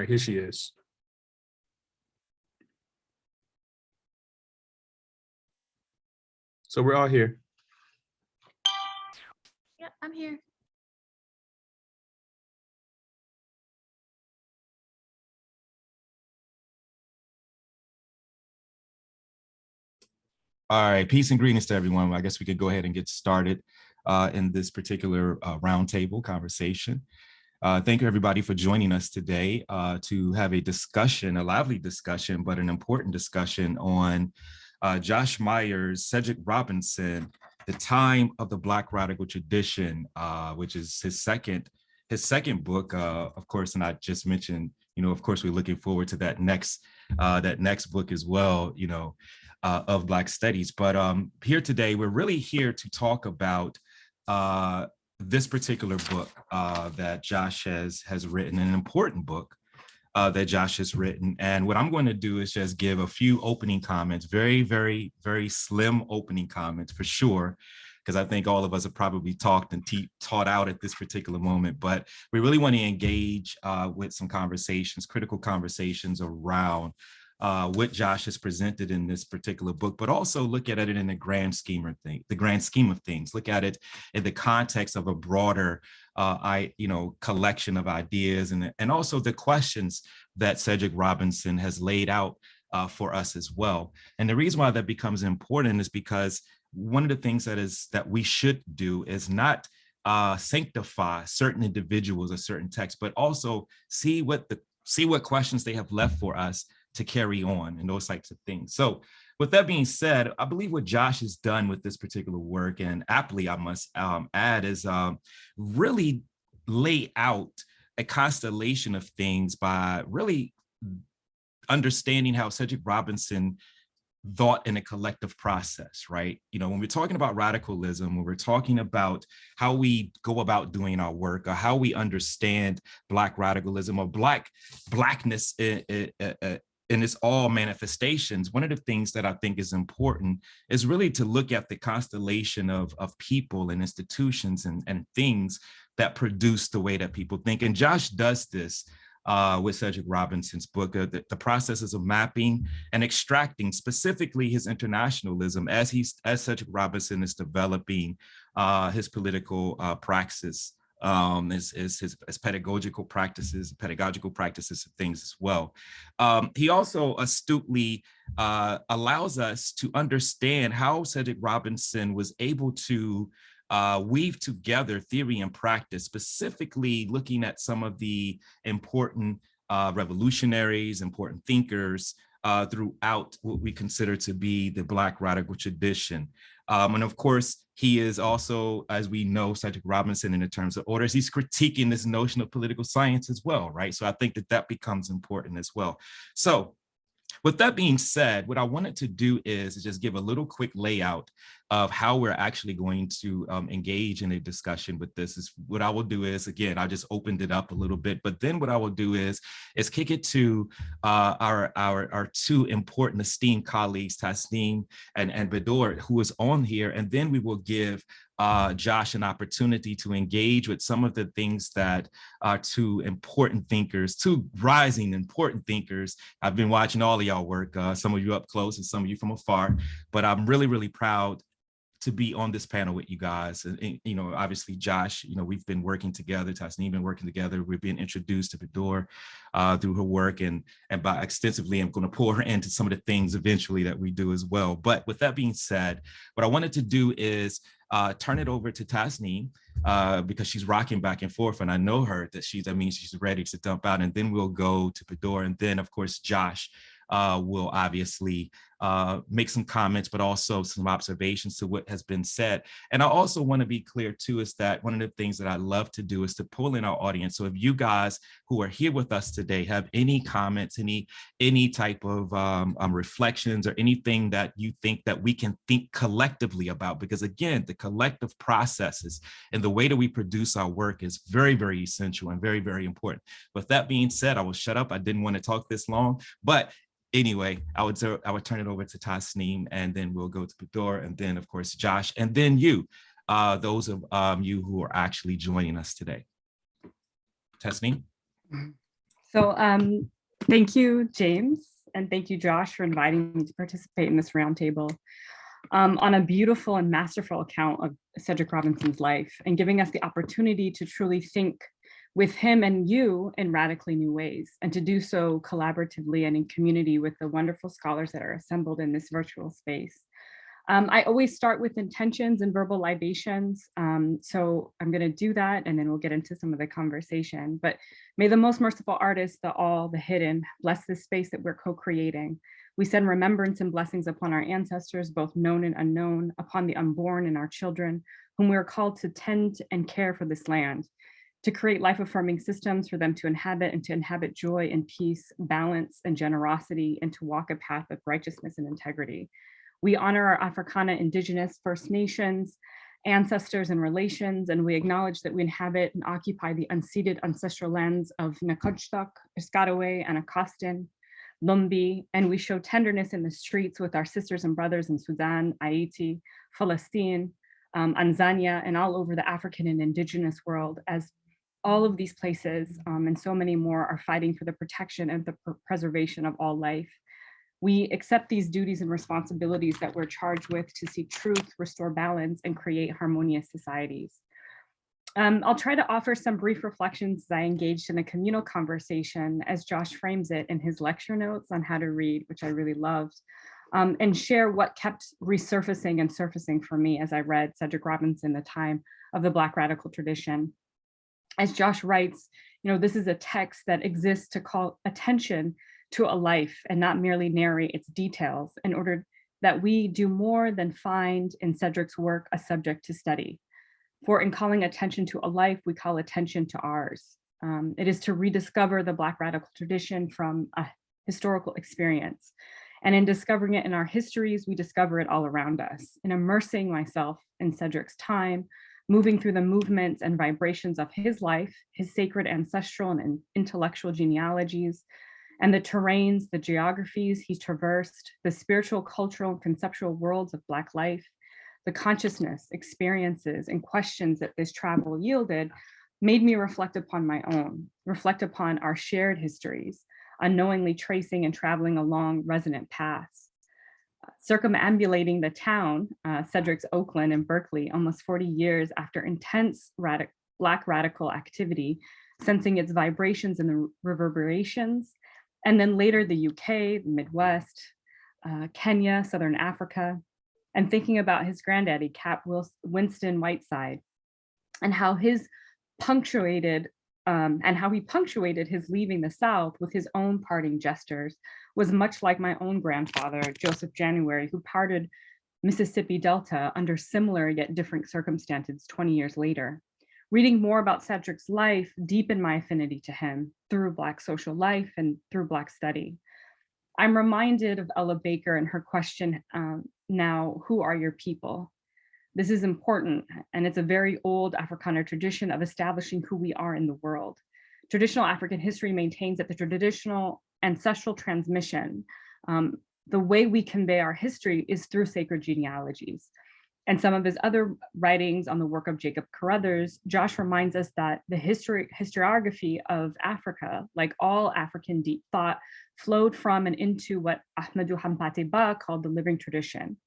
Right, here she is. So we're all here. Yep, I'm here. All right, peace and greetings to everyone. I guess we could go ahead and get started in this particular roundtable conversation. Thank you everybody for joining us today to have a discussion, a lively discussion, but an important discussion on Josh Meyer's Cedric Robinson, The Time of the Black Radical Tradition, which is his second book, of course. And I just mentioned, of course, we're looking forward to that next book as well, of Black Studies. But here today, we're really here to talk about this particular book that Josh has written, an important book that Josh has written. And what I'm going to do is just give a few opening comments, very, very, very slim opening comments for sure, because I think all of us have probably talked and taught out at this particular moment. But we really want to engage with some conversations, critical conversations around what Josh has presented in this particular book, but also look at it in the grand scheme of things. Look at it in the context of a broader, collection of ideas, and also the questions that Cedric Robinson has laid out for us as well. And the reason why that becomes important is because one of the things that we should do is not sanctify certain individuals or certain texts, but also see what questions they have left for us to carry on and those types of things. So with that being said, I believe what Josh has done with this particular work, and aptly I must add, is really lay out a constellation of things by really understanding how Cedric Robinson thought in a collective process, right? When we're talking about radicalism, when we're talking about how we go about doing our work, or how we understand Black radicalism or Blackness in its all manifestations, one of the things that I think is important is really to look at the constellation of people and institutions and things that produce the way that people think. And Josh does this with Cedric Robinson's book, the processes of mapping and extracting specifically his internationalism as Cedric Robinson is developing his political praxis, his pedagogical practices of things as well. He also astutely allows us to understand how Cedric Robinson was able to weave together theory and practice, specifically looking at some of the important revolutionaries, important thinkers throughout what we consider to be the Black radical tradition. And of course, he is also, as we know, Cedric Robinson in the terms of orders, he's critiquing this notion of political science as well, right? So I think that becomes important as well. So with that being said, what I wanted to do is just give a little quick layout of how we're actually going to engage in a discussion with this. Is what I will do is, again, I just opened it up a little bit, but then what I will do is kick it to our two important esteemed colleagues, Tasneem and Bedour, who is on here, and then we will give Josh an opportunity to engage with some of the things that are two rising important thinkers. I've been watching all of y'all work, some of you up close and some of you from afar, but I'm really, really proud to be on this panel with you guys. And obviously Josh, we've been working together, Tasneem been working together. We're being introduced to Bedour through her work, and by extensively, I'm going to pull her into some of the things eventually that we do as well. But with that being said, what I wanted to do is turn it over to Tasneem because she's rocking back and forth, and I know her that she's ready to dump out, and then we'll go to Bedour, and then of course Josh will obviously make some comments, but also some observations to what has been said. And I also want to be clear too, is that one of the things that I love to do is to pull in our audience. So if you guys who are here with us today have any comments, any type of reflections or anything that you think that we can think collectively about, because again, the collective processes and the way that we produce our work is very, very essential and very, very important. With that being said, I will shut up. I didn't want to talk this long, but anyway, I would turn it over to Tasneem, and then we'll go to Bedour, and then of course Josh, and then you, those of you who are actually joining us today. Tasneem. So thank you, James, and thank you, Josh, for inviting me to participate in this roundtable on a beautiful and masterful account of Cedric Robinson's life and giving us the opportunity to truly think with him and you in radically new ways, and to do so collaboratively and in community with the wonderful scholars that are assembled in this virtual space. I always start with intentions and verbal libations. So I'm going to do that, and then we'll get into some of the conversation. But may the most merciful artist, the all, the hidden, bless this space that we're co-creating. We send remembrance and blessings upon our ancestors, both known and unknown, upon the unborn and our children, whom we are called to tend and care for this land, to create life-affirming systems for them to inhabit, and to inhabit joy and peace, balance and generosity, and to walk a path of righteousness and integrity. We honor our Africana, Indigenous, First Nations, ancestors and relations, and we acknowledge that we inhabit and occupy the unceded ancestral lands of Nacotchtak, Piscataway, Anacostan, Lumbi, and we show tenderness in the streets with our sisters and brothers in Sudan, Haiti, Palestine, Tanzania, and all over the African and Indigenous world, as all of these places and so many more are fighting for the protection and the preservation of all life. We accept these duties and responsibilities that we're charged with to seek truth, restore balance, and create harmonious societies. I'll try to offer some brief reflections as I engaged in a communal conversation, as Josh frames it in his lecture notes on how to read, which I really loved, and share what kept resurfacing and surfacing for me as I read Cedric Robinson, The Time of the Black Radical Tradition. As Josh writes, this is a text that exists to call attention to a life and not merely narrate its details, in order that we do more than find in Cedric's work a subject to study. For in calling attention to a life, we call attention to ours. It is to rediscover the Black radical tradition from a historical experience. And in discovering it in our histories, we discover it all around us. In immersing myself in Cedric's time, moving through the movements and vibrations of his life, his sacred ancestral and intellectual genealogies, and the terrains, the geographies he traversed, the spiritual, cultural, and conceptual worlds of Black life, the consciousness, experiences, and questions that this travel yielded, made me reflect upon my own, reflect upon our shared histories, unknowingly tracing and traveling along resonant paths. Circumambulating the town, Cedric's Oakland and Berkeley, almost 40 years after intense Black radical activity, sensing its vibrations and the reverberations, and then later the UK, the Midwest, Kenya, Southern Africa, and thinking about his granddaddy, Cap Winston Whiteside, and how he punctuated his leaving the South with his own parting gestures, was much like my own grandfather, Joseph January, who parted Mississippi Delta under similar yet different circumstances 20 years later. Reading more about Cedric's life deepened my affinity to him through Black social life and through Black study. I'm reminded of Ella Baker and her question, now, who are your people? This is important, and it's a very old Africana tradition of establishing who we are in the world. Traditional African history maintains that the traditional ancestral transmission, the way we convey our history, is through sacred genealogies. And some of his other writings on the work of Jacob Carruthers, Josh reminds us that the historiography of Africa, like all African deep thought, flowed from and into what Ahmadou Hampâté Bâ called the living tradition.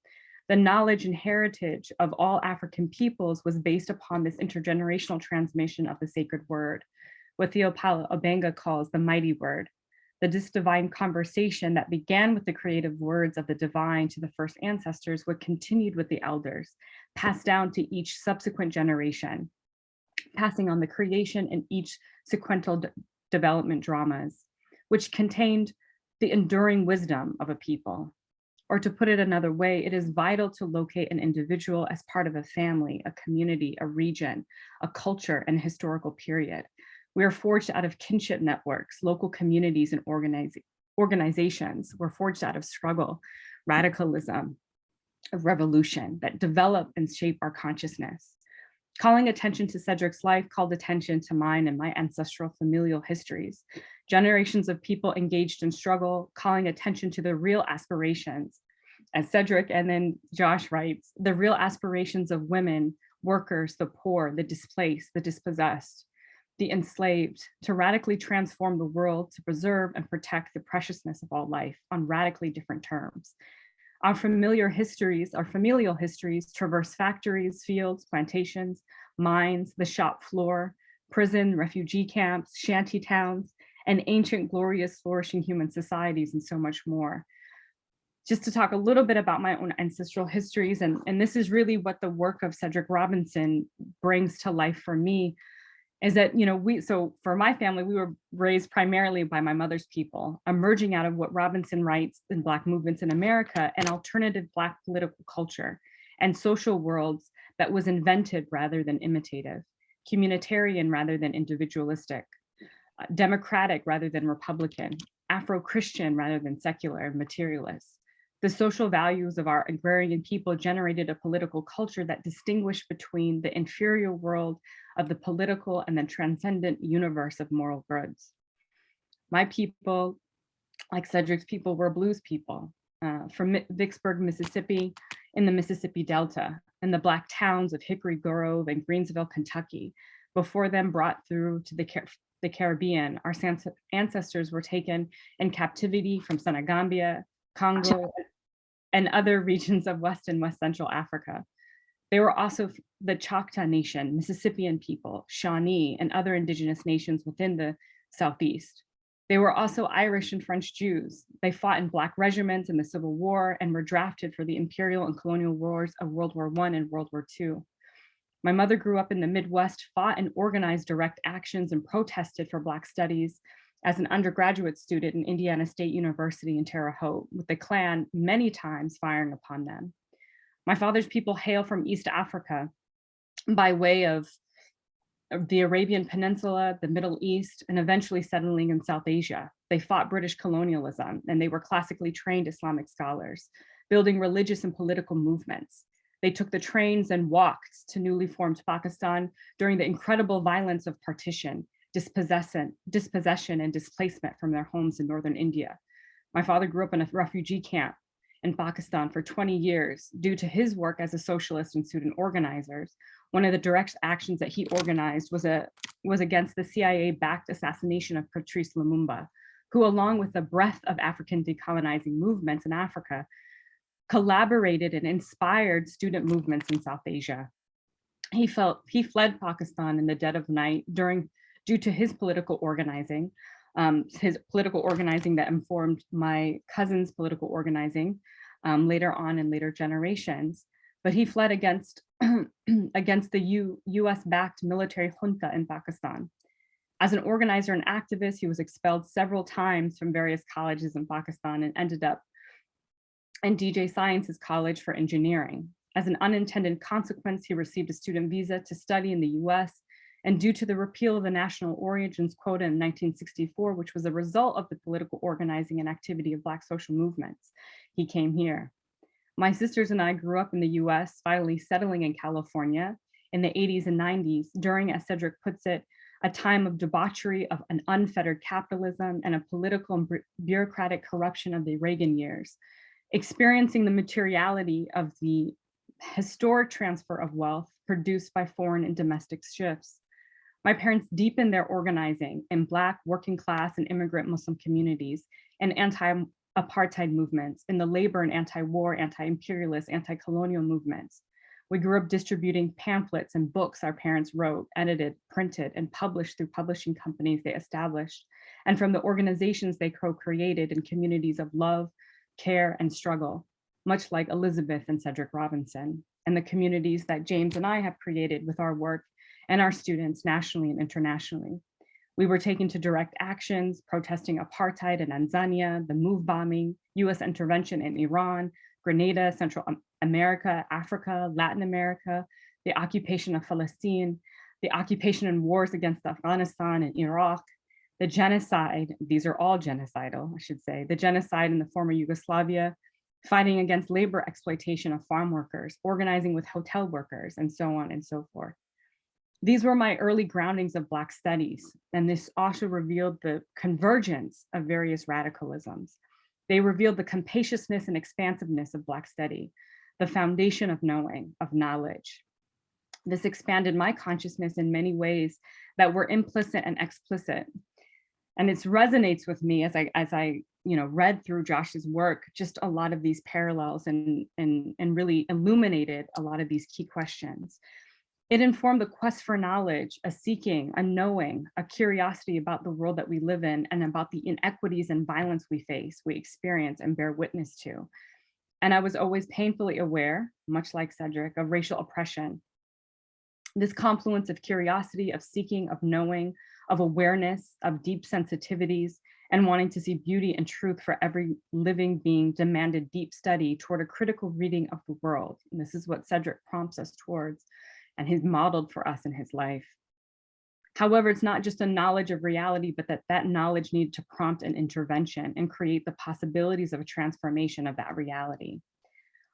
The knowledge and heritage of all African peoples was based upon this intergenerational transmission of the sacred word, what Theophile Obenga calls the mighty word, this divine conversation that began with the creative words of the divine to the first ancestors, what continued with the elders, passed down to each subsequent generation, passing on the creation and each sequential development dramas, which contained the enduring wisdom of a people. Or to put it another way, it is vital to locate an individual as part of a family, a community, a region, a culture, and a historical period. We are forged out of kinship networks, local communities, and organizations. We're forged out of struggle, radicalism, of revolution that develop and shape our consciousness. Calling attention to Cedric's life called attention to mine and my ancestral familial histories. Generations of people engaged in struggle, calling attention to the real aspirations. As Cedric and then Josh writes, the real aspirations of women, workers, the poor, the displaced, the dispossessed. the enslaved, to radically transform the world, to preserve and protect the preciousness of all life on radically different terms. Our familial histories traverse factories, fields, plantations, mines, the shop floor, prison, refugee camps, shanty towns, and ancient, glorious, flourishing human societies, and so much more. Just to talk a little bit about my own ancestral histories, and this is really what the work of Cedric Robinson brings to life for me, is that, so for my family, we were raised primarily by my mother's people, emerging out of what Robinson writes in Black movements in America, an alternative Black political culture and social worlds that was inventive rather than imitative, communitarian rather than individualistic, democratic rather than Republican, Afro-Christian rather than secular and materialist. The social values of our agrarian people generated a political culture that distinguished between the inferior world of the political and the transcendent universe of moral goods. My people, like Cedric's people, were blues people from Vicksburg, Mississippi, in the Mississippi Delta, and the Black towns of Hickory Grove and Greensville, Kentucky. Before them brought through to the Caribbean, our ancestors were taken in captivity from Senegambia, Congo, and other regions of West and West Central Africa. They were also the Choctaw Nation, Mississippian people, Shawnee, and other indigenous nations within the Southeast. They were also Irish and French Jews. They fought in Black regiments in the Civil War and were drafted for the imperial and colonial wars of World War I and World War II. My mother grew up in the Midwest, fought and organized direct actions and protested for Black studies as an undergraduate student in Indiana State University in Terre Haute, with the Klan many times firing upon them. My father's people hail from East Africa by way of the Arabian Peninsula, the Middle East, and eventually settling in South Asia. They fought British colonialism, and they were classically trained Islamic scholars, building religious and political movements. They took the trains and walked to newly formed Pakistan during the incredible violence of partition, dispossession and displacement from their homes in northern India. My father grew up in a refugee camp in Pakistan for 20 years due to his work as a socialist and student organizers. One of the direct actions that he organized was against the CIA-backed assassination of Patrice Lumumba, who, along with the breadth of African decolonizing movements in Africa, collaborated and inspired student movements in South Asia. He fled Pakistan in the dead of night due to his political organizing that informed my cousin's political organizing later on in later generations. But he fled against the US-backed military junta in Pakistan. As an organizer and activist, he was expelled several times from various colleges in Pakistan and ended up in DJ Sciences College for Engineering. As an unintended consequence, he received a student visa to study in the US, and due to the repeal of the national origins quota in 1964, which was a result of the political organizing and activity of Black social movements, he came here. My sisters and I grew up in the US, finally settling in California in the 80s and 90s during, as Cedric puts it, a time of debauchery of an unfettered capitalism and a political and bureaucratic corruption of the Reagan years, experiencing the materiality of the historic transfer of wealth produced by foreign and domestic shifts. My parents deepened their organizing in Black, working class, and immigrant Muslim communities and anti-apartheid movements, in the labor and anti-war, anti-imperialist, anti-colonial movements. We grew up distributing pamphlets and books our parents wrote, edited, printed, and published through publishing companies they established, and from the organizations they co-created in communities of love, care, and struggle, much like Elizabeth and Cedric Robinson, and the communities that James and I have created with our work and our students nationally and internationally. We were taken to direct actions, protesting apartheid in Tanzania, the MOVE bombing, US intervention in Iran, Grenada, Central America, Africa, Latin America, the occupation of Palestine, the occupation and wars against Afghanistan and Iraq, the genocide, these are all genocidal, I should say, the genocide in the former Yugoslavia, fighting against labor exploitation of farm workers, organizing with hotel workers, and so on and so forth. These were my early groundings of Black studies, and this also revealed the convergence of various radicalisms. They revealed the capaciousness and expansiveness of Black study, the foundation of knowing, of knowledge. This expanded my consciousness in many ways that were implicit and explicit. And it resonates with me as I read through Josh's work, just a lot of these parallels and really illuminated a lot of these key questions. It informed the quest for knowledge, a seeking, a knowing, a curiosity about the world that we live in and about the inequities and violence we face, we experience and bear witness to. And I was always painfully aware, much like Cedric, of racial oppression. This confluence of curiosity, of seeking, of knowing, of awareness, of deep sensitivities, and wanting to see beauty and truth for every living being demanded deep study toward a critical reading of the world. And this is what Cedric prompts us towards, and he's modeled for us in his life. However, it's not just a knowledge of reality, but that knowledge needed to prompt an intervention and create the possibilities of a transformation of that reality.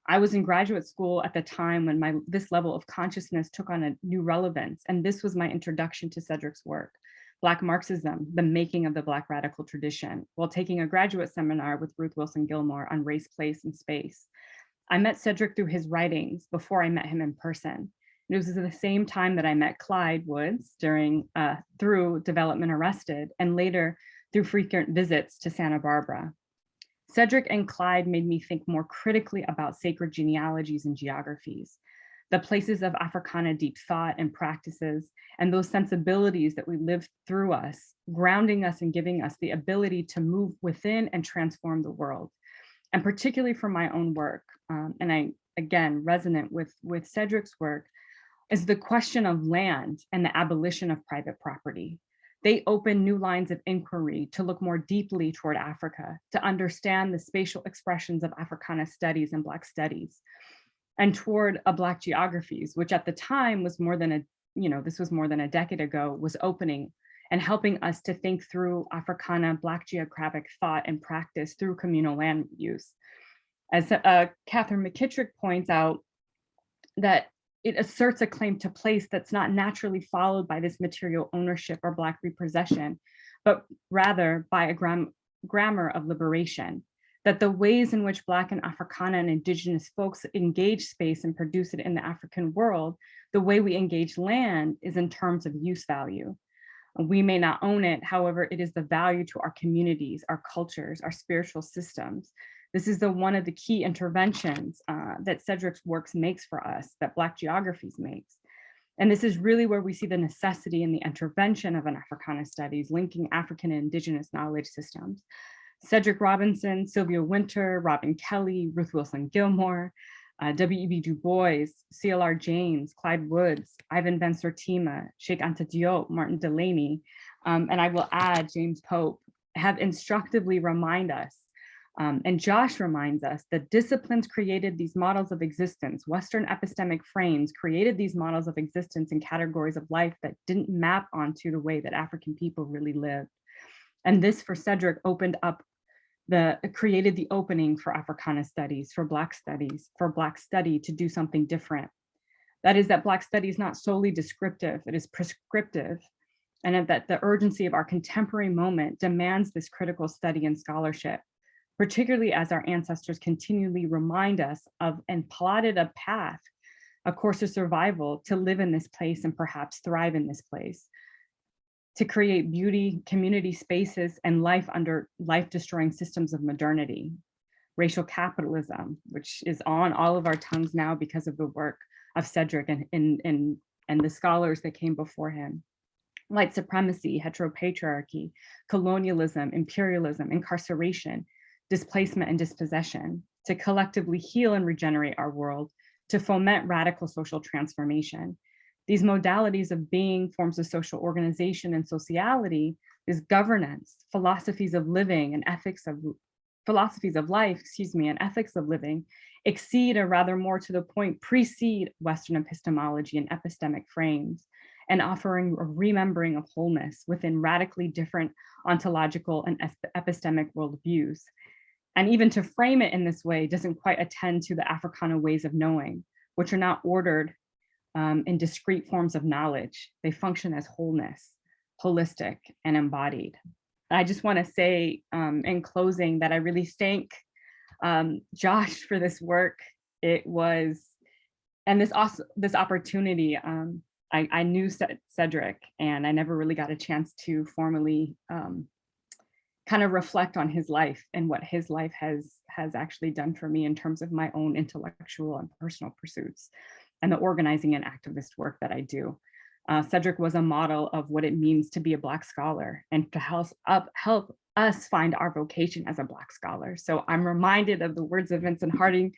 I was in graduate school at the time when this level of consciousness took on a new relevance, and this was my introduction to Cedric's work, Black Marxism, the making of the Black radical tradition, while taking a graduate seminar with Ruth Wilson Gilmore on race, place, and space. I met Cedric through his writings before I met him in person. It was at the same time that I met Clyde Woods through Development Arrested, and later through frequent visits to Santa Barbara. Cedric and Clyde made me think more critically about sacred genealogies and geographies, the places of Africana deep thought and practices, and those sensibilities that we live through us, grounding us and giving us the ability to move within and transform the world. And particularly for my own work, and I, again, resonant with Cedric's work, is the question of land and the abolition of private property. They open new lines of inquiry to look more deeply toward Africa, to understand the spatial expressions of Africana studies and Black studies, and toward a Black geographies, which at the time was more than this was more than a decade ago, was opening and helping us to think through Africana Black geographic thought and practice through communal land use. As Catherine McKittrick points out, that it asserts a claim to place that's not naturally followed by this material ownership or Black repossession, but rather by a grammar of liberation, that the ways in which Black and Africana and Indigenous folks engage space and produce it in the African world, the way we engage land is in terms of use value. We may not own it, however, it is the value to our communities, our cultures, our spiritual systems. This is one of the key interventions that Cedric's works makes for us, that Black geographies makes. And this is really where we see the necessity in the intervention of an Africana studies, linking African and Indigenous knowledge systems. Cedric Robinson, Sylvia Wynter, Robin Kelly, Ruth Wilson Gilmore, W.E.B. Du Bois, C.L.R. James, Clyde Woods, Ivan Ben Sortima, Sheikh Anta Diop, Martin Delaney, and I will add James Pope, have instructively remind us, and Josh reminds us, that disciplines created these models of existence. Western epistemic frames created these models of existence and categories of life that didn't map onto the way that African people really lived. And this, for Cedric, created the opening for Africana studies, for Black study to do something different. That is, that Black study is not solely descriptive, it is prescriptive, and that the urgency of our contemporary moment demands this critical study and scholarship, particularly as our ancestors continually remind us of and plotted a path, a course of survival to live in this place and perhaps thrive in this place, to create beauty, community spaces, and life under life-destroying systems of modernity. Racial capitalism, which is on all of our tongues now because of the work of Cedric and the scholars that came before him. White supremacy, heteropatriarchy, colonialism, imperialism, incarceration, displacement, and dispossession, to collectively heal and regenerate our world, to foment radical social transformation. These modalities of being, forms of social organization and sociality, is governance, philosophies of living and philosophies of life, and ethics of living, exceed, or rather more to the point, precede Western epistemology and epistemic frames, and offering a remembering of wholeness within radically different ontological and epistemic worldviews. And even to frame it in this way doesn't quite attend to the Africana ways of knowing, which are not ordered in discrete forms of knowledge. They function as wholeness, holistic, and embodied. I just want to say in closing that I really thank Josh for this work. It was And this opportunity, I knew Cedric, and I never really got a chance to formally kind of reflect on his life and what his life has actually done for me in terms of my own intellectual and personal pursuits and the organizing and activist work that I do. Cedric was a model of what it means to be a Black scholar and to help us find our vocation as a Black scholar. So I'm reminded of the words of Vincent Harding,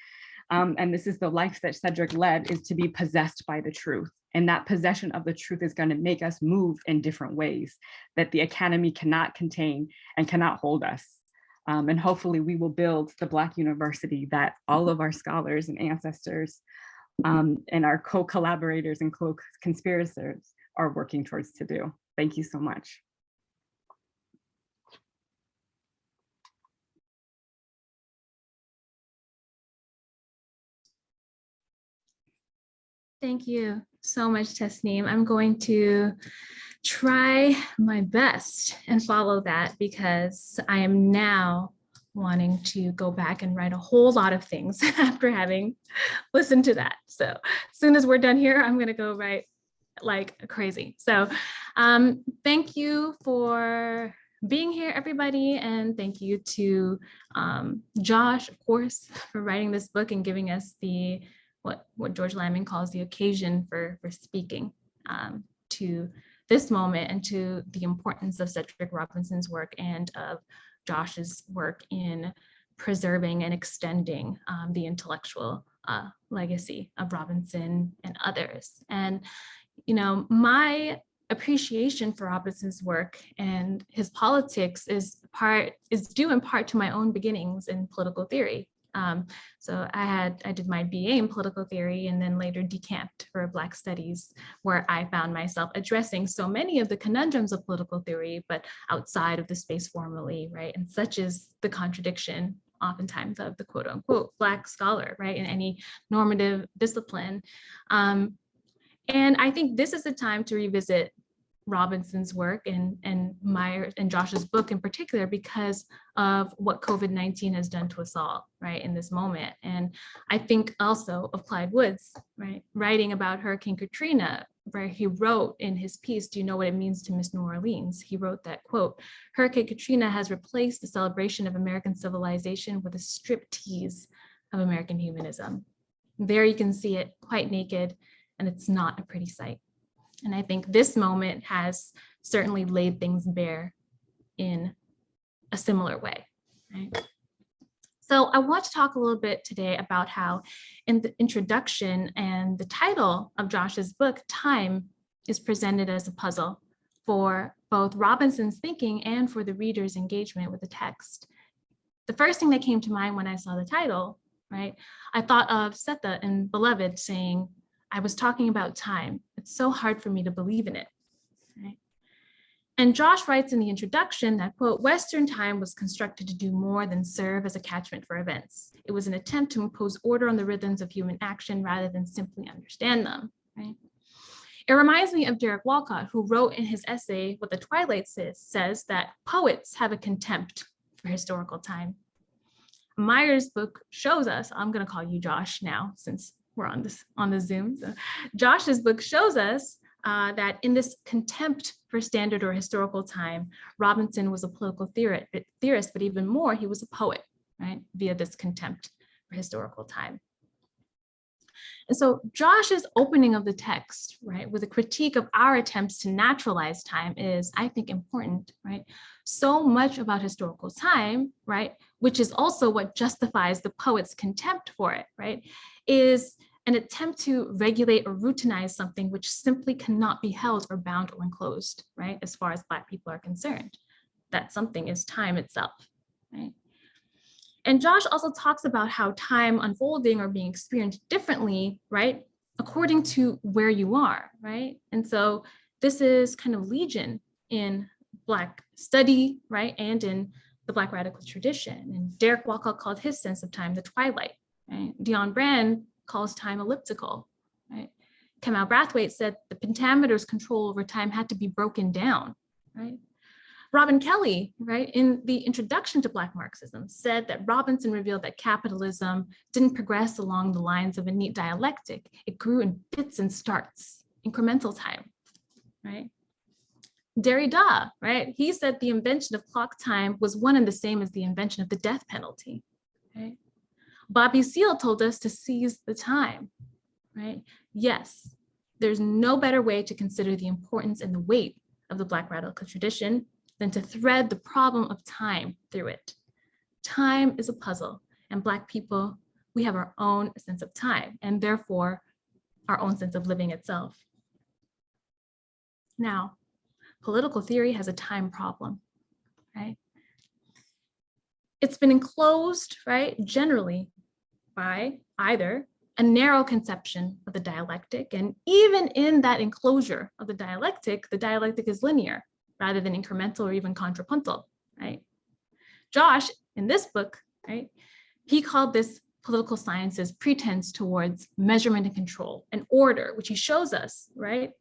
and this is the life that Cedric led, is to be possessed by the truth. And that possession of the truth is going to make us move in different ways that the academy cannot contain and cannot hold us. And hopefully we will build the Black university that all of our scholars and ancestors and our co-collaborators and co-conspirators are working towards to do. Thank you so much. Thank you so much, Tasneem. I'm going to try my best and follow that, because I am now wanting to go back and write a whole lot of things after having listened to that. So as soon as we're done here, I'm going to go write like crazy. So thank you for being here, everybody. And thank you to Josh, of course, for writing this book and giving us the what George Lamming calls the occasion for speaking to this moment and to the importance of Cedric Robinson's work and of Josh's work in preserving and extending the intellectual legacy of Robinson and others. And, you know, my appreciation for Robinson's work and his politics is due in part to my own beginnings in political theory. So I did my BA in political theory and then later decamped for Black studies, where I found myself addressing so many of the conundrums of political theory, but outside of the space formally, right? And such is the contradiction oftentimes of the quote unquote Black scholar, right? In any normative discipline. And I think this is the time to revisit Robinson's work and Myers and Josh's book in particular, because of what COVID-19 has done to us all, right, in this moment. And I think also of Clyde Woods, right, writing about Hurricane Katrina, where he wrote in his piece, "Do you know what it means to miss New Orleans?" He wrote that, quote, "Hurricane Katrina has replaced the celebration of American civilization with a striptease of American humanism." There you can see it quite naked, and it's not a pretty sight. And I think this moment has certainly laid things bare in a similar way, right? So I want to talk a little bit today about how in the introduction and the title of Josh's book, Time, is presented as a puzzle for both Robinson's thinking and for the reader's engagement with the text. The first thing that came to mind when I saw the title, right, I thought of Setha in Beloved saying, "I was talking about time. It's so hard for me to believe in it." Right? And Josh writes in the introduction that, quote, "Western time was constructed to do more than serve as a catchment for events. It was an attempt to impose order on the rhythms of human action rather than simply understand them." Right? It reminds me of Derek Walcott, who wrote in his essay, What the Twilight says that poets have a contempt for historical time. Myers' book shows us, I'm going to call you Josh now, since we're on the Zoom. So Josh's book shows us that in this contempt for standard or historical time, Robinson was a political theorist, but even more, he was a poet, right? Via this contempt for historical time. And so Josh's opening of the text, right, with a critique of our attempts to naturalize time is, I think, important, right? So much about historical time, right, which is also what justifies the poet's contempt for it, right, is an attempt to regulate or routinize something which simply cannot be held or bound or enclosed, right, as far as Black people are concerned. That something is time itself, right? And Josh also talks about how time unfolding or being experienced differently, right, according to where you are, right? And so this is kind of legion in Black study, right, and in the Black radical tradition. And Derek Walcott called his sense of time the twilight, right? Dion Brand calls time elliptical, right? Kamau Brathwaite said the pentameter's control over time had to be broken down, right? Robin Kelly, right, in the introduction to Black Marxism, said that Robinson revealed that capitalism didn't progress along the lines of a neat dialectic. It grew in fits and starts, incremental time, right? Derrida, right, he said the invention of clock time was one and the same as the invention of the death penalty, right? Bobby Seale told us to seize the time, right? Yes, there's no better way to consider the importance and the weight of the Black radical tradition than to thread the problem of time through it. Time is a puzzle, and Black people, we have our own sense of time, and therefore our own sense of living itself. Now, political theory has a time problem, right? It's been enclosed, right, generally by either a narrow conception of the dialectic, and even in that enclosure of the dialectic is linear rather than incremental or even contrapuntal, right? Josh, in this book, right, he called this political science's pretense towards measurement and control and order, which he shows us, right?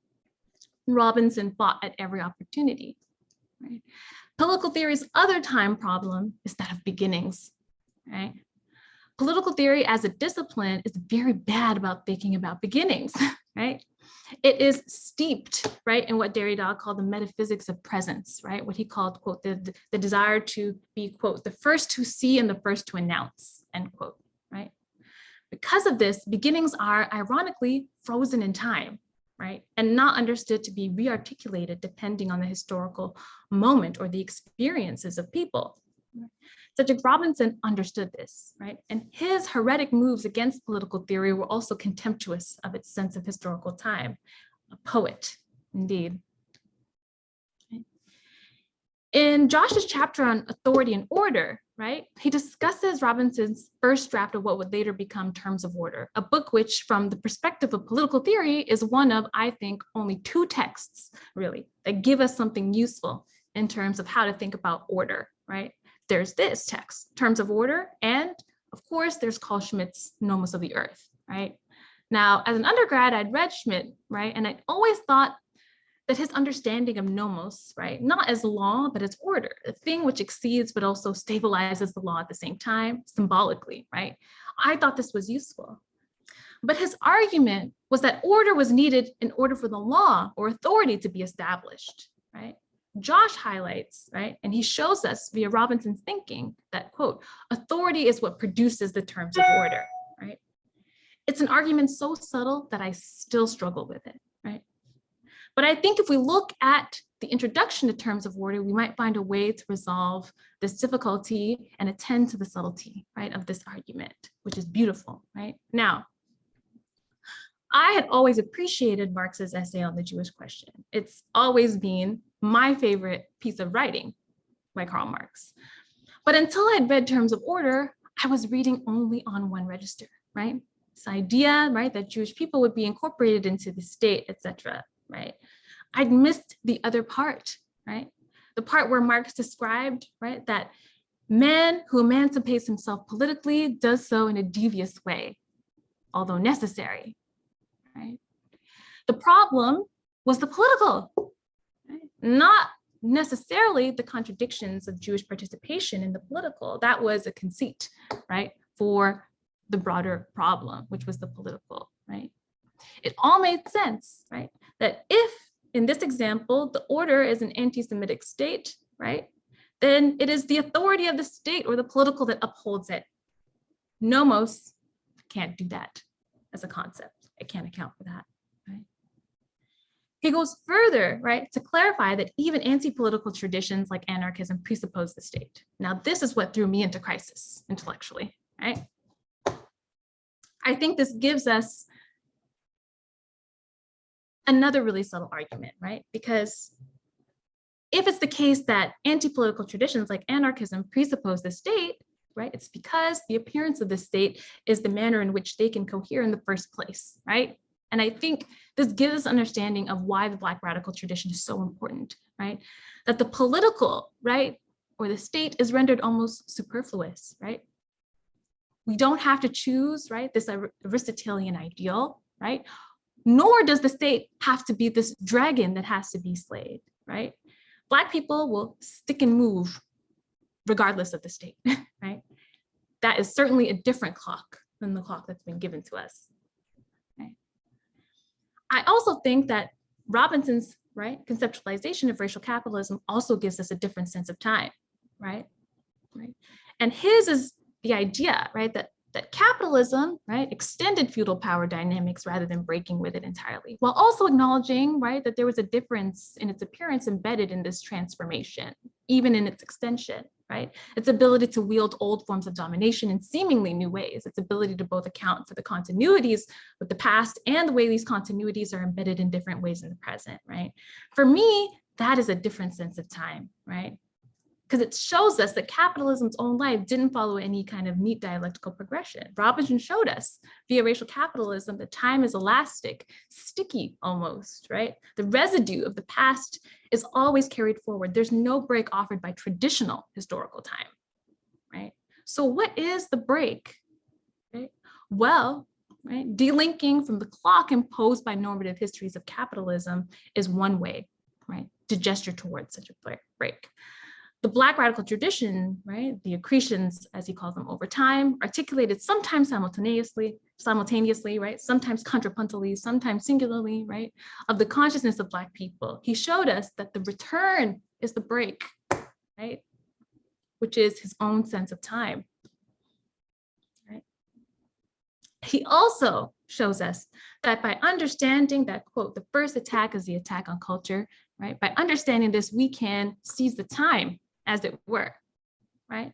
Robinson fought at every opportunity, right? Political theory's other time problem is that of beginnings, right? Political theory as a discipline is very bad about thinking about beginnings, right? It is steeped, right, in what Derrida called the metaphysics of presence, right? What he called, quote, the desire to be, quote, the first to see and the first to announce, end quote, right? Because of this, beginnings are ironically frozen in time, right? And not understood to be rearticulated depending on the historical moment or the experiences of people. Cedric Robinson understood this, right? And his heretic moves against political theory were also contemptuous of its sense of historical time. A poet, indeed. In Josh's chapter on authority and order, right, he discusses Robinson's first draft of what would later become Terms of Order, a book which, from the perspective of political theory, is one of, I think, only two texts, really, that give us something useful in terms of how to think about order, right? There's this text, Terms of Order, and of course, there's Carl Schmitt's Nomos of the Earth, right? Now, as an undergrad, I'd read Schmitt, right? And I always thought that his understanding of nomos, right, not as law, but as order, a thing which exceeds but also stabilizes the law at the same time, symbolically, right? I thought this was useful. But his argument was that order was needed in order for the law or authority to be established, right? Josh highlights, right, and he shows us via Robinson's thinking that, quote, authority is what produces the terms of order, right? It's an argument so subtle that I still struggle with it, right? But I think if we look at the introduction to Terms of Order, we might find a way to resolve this difficulty and attend to the subtlety, right, of this argument, which is beautiful, right? Now, I had always appreciated Marx's essay on the Jewish question. It's always been my favorite piece of writing by Karl Marx. But until I'd read Terms of Order, I was reading only on one register, right? This idea, right, that Jewish people would be incorporated into the state, etc., right? I'd missed the other part, right? The part where Marx described, right, that man who emancipates himself politically does so in a devious way, although necessary, right? The problem was the political, right? Not necessarily the contradictions of Jewish participation in the political. That was a conceit, right, for the broader problem, which was the political, right? It all made sense, right? That if, in this example, the order is an anti-Semitic state, right, then it is the authority of the state or the political that upholds it. Nomos can't do that as a concept. It can't account for that, right? He goes further, right, to clarify that even anti-political traditions like anarchism presuppose the state. Now, this is what threw me into crisis intellectually, right? I think this gives us another really subtle argument, right? Because if it's the case that anti-political traditions like anarchism presuppose the state, right, it's because the appearance of the state is the manner in which they can cohere in the first place, right? And I think this gives us understanding of why the Black radical tradition is so important, right? That the political, right, or the state is rendered almost superfluous, right? We don't have to choose, right, this Aristotelian ideal, right? Nor does the state have to be this dragon that has to be slayed, right? Black people will stick and move regardless of the state, right? That is certainly a different clock than the clock that's been given to us. Right? I also think that Robinson's conceptualization of racial capitalism also gives us a different sense of time, right? And his is the idea, right, that capitalism, right, extended feudal power dynamics rather than breaking with it entirely, while also acknowledging, right, that there was a difference in its appearance embedded in this transformation, even in its extension, right? Its ability to wield old forms of domination in seemingly new ways, its ability to both account for the continuities with the past and the way these continuities are embedded in different ways in the present, right? For me, that is a different sense of time, right? Because it shows us that capitalism's own life didn't follow any kind of neat dialectical progression. Robinson showed us via racial capitalism that time is elastic, sticky almost, right? The residue of the past is always carried forward. There's no break offered by traditional historical time, right? So what is the break, right? Well, right, delinking from the clock imposed by normative histories of capitalism is one way, right, to gesture towards such a break. The Black radical tradition, right, the accretions, as he calls them, over time, articulated sometimes simultaneously, right, sometimes contrapuntally, sometimes singularly, right, of the consciousness of Black people. He showed us that the return is the break, right, which is his own sense of time, right. He also shows us that by understanding that, quote, the first attack is the attack on culture, right, by understanding this, we can seize the time, as it were, right?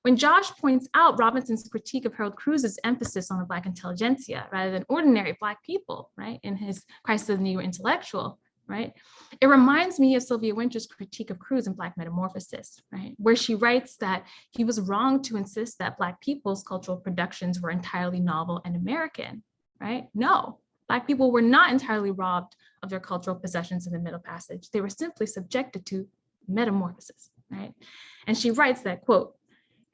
When Josh points out Robinson's critique of Harold Cruz's emphasis on the Black intelligentsia rather than ordinary Black people, right, in his Crisis of the Negro Intellectual, right, it reminds me of Sylvia Wynter's critique of Cruz in Black Metamorphosis, right, where she writes that he was wrong to insist that Black people's cultural productions were entirely novel and American, right? No, Black people were not entirely robbed of their cultural possessions in the Middle Passage. They were simply subjected to metamorphosis, right? And she writes that, quote,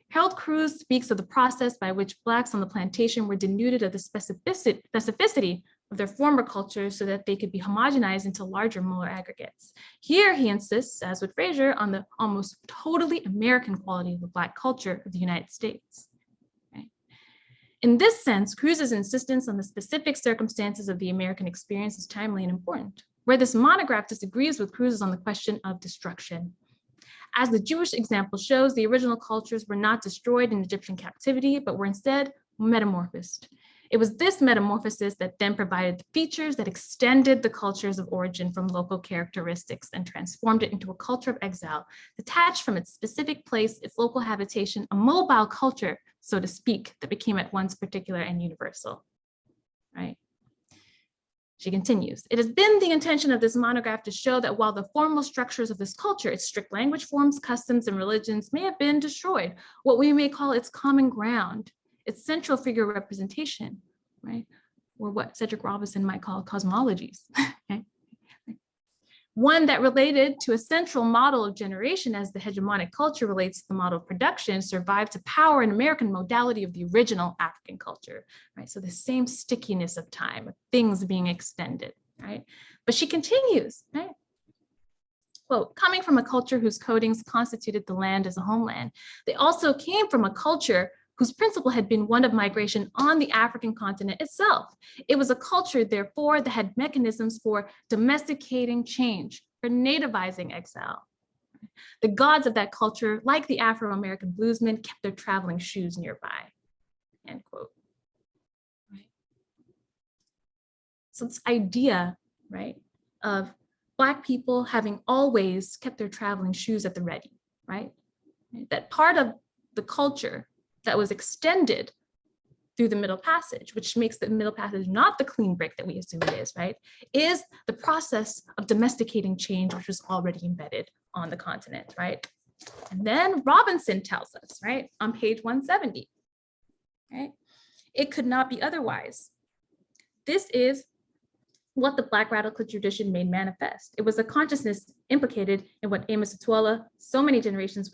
Harold Cruz speaks of the process by which Blacks on the plantation were denuded of the specificity of their former cultures so that they could be homogenized into larger molar aggregates. Here he insists, as with Fraser, on the almost totally American quality of the Black culture of the United States. Right? In this sense, Cruz's insistence on the specific circumstances of the American experience is timely and important. Where this monograph disagrees with Cruz is on the question of destruction. As the Jewish example shows, the original cultures were not destroyed in Egyptian captivity, but were instead metamorphosed. It was this metamorphosis that then provided the features that extended the cultures of origin from local characteristics and transformed it into a culture of exile, detached from its specific place, its local habitation, a mobile culture, so to speak, that became at once particular and universal, right? She continues, it has been the intention of this monograph to show that while the formal structures of this culture, its strict language forms, customs, and religions may have been destroyed, what we may call its common ground, its central figure representation, right? Or what Cedric Robinson might call cosmologies, okay? One that related to a central model of generation as the hegemonic culture relates to the model of production survived to power an American modality of the original African culture, right? So the same stickiness of time, of things being extended, right? But she continues, right? Quote, coming from a culture whose codings constituted the land as a homeland, they also came from a culture whose principle had been one of migration on the African continent itself. It was a culture, therefore, that had mechanisms for domesticating change, for nativizing exile. The gods of that culture, like the Afro-American bluesmen, kept their traveling shoes nearby, end quote. Right? So this idea, right, of Black people having always kept their traveling shoes at the ready, right? That part of the culture that was extended through the Middle Passage, which makes the Middle Passage not the clean break that we assume it is, right, is the process of domesticating change, which was already embedded on the continent, right? And then Robinson tells us, right, on page 170, right, it could not be otherwise. This is what the Black radical tradition made manifest. It was a consciousness implicated in what Amos Otuola, so many generations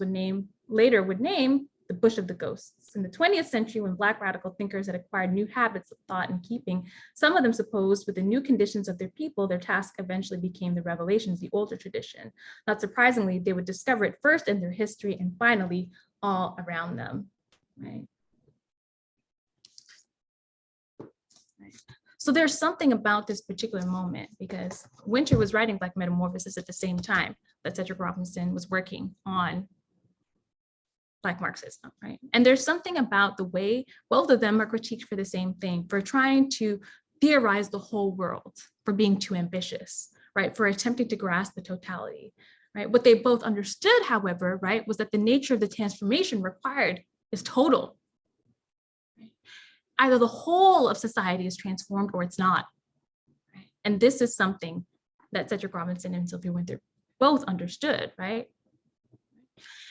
later would name the Bush of the Ghosts. In the 20th century, when Black radical thinkers had acquired new habits of thought and keeping, some of them supposed with the new conditions of their people, their task eventually became the revelations, the older tradition. Not surprisingly, they would discover it first in their history and finally all around them, right? So there's something about this particular moment, because Winter was writing Black Metamorphosis at the same time that Cedric Robinson was working on Black Marxism, right? And there's something about the way both of them are critiqued for the same thing, for trying to theorize the whole world, for being too ambitious, right? For attempting to grasp the totality, right? What they both understood, however, right, was that the nature of the transformation required is total. Either the whole of society is transformed or it's not. Right? And this is something that Cedric Robinson and Sylvia Winther both understood, right?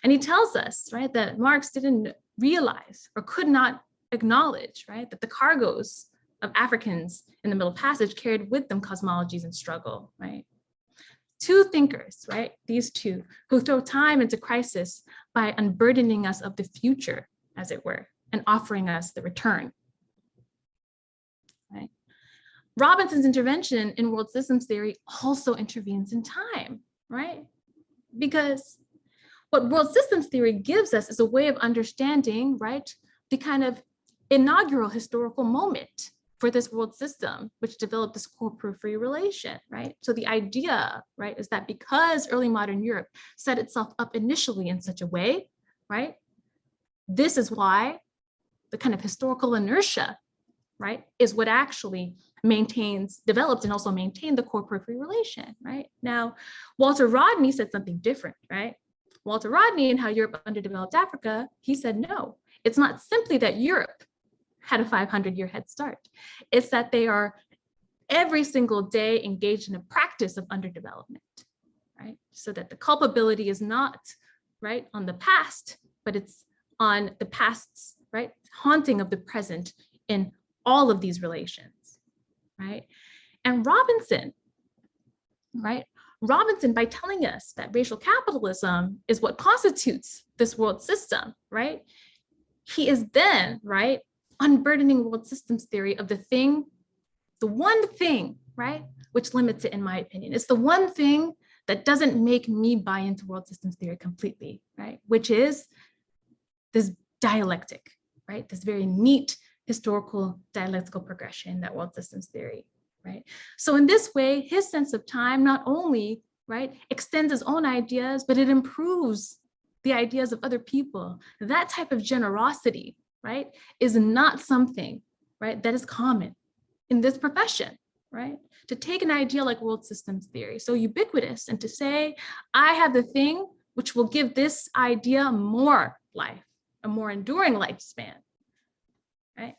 And he tells us, right, that Marx didn't realize or could not acknowledge, right, that the cargoes of Africans in the Middle Passage carried with them cosmologies and struggle, right? Two thinkers, right, these two, who throw time into crisis by unburdening us of the future, as it were, and offering us the return. Right? Robinson's intervention in world systems theory also intervenes in time, right? Because what world systems theory gives us is a way of understanding, right, the kind of inaugural historical moment for this world system, which developed this core-periphery relation, right? So the idea, right, is that because early modern Europe set itself up initially in such a way, right, this is why the kind of historical inertia, right, is what actually develops and also maintained the core-periphery relation, right? Now, Walter Rodney said something different, right? Walter Rodney and How Europe Underdeveloped Africa, he said, no, it's not simply that Europe had a 500-year head start. It's that they are every single day engaged in a practice of underdevelopment, right? So that the culpability is not, right, on the past, but it's on the past's, right, haunting of the present in all of these relations, right? And Robinson, right? Robinson, by telling us that racial capitalism is what constitutes this world system, right? He is then, right, unburdening world systems theory of the one thing, right, which limits it in my opinion. It's the one thing that doesn't make me buy into world systems theory completely, right? Which is this dialectic, right? This very neat historical dialectical progression that world systems theory, right? So in this way, his sense of time not only, right, extends his own ideas, but it improves the ideas of other people. That type of generosity, right, is not something, right, that is common in this profession, right? To take an idea like world systems theory, so ubiquitous, and to say, I have the thing which will give this idea more life, a more enduring lifespan, right?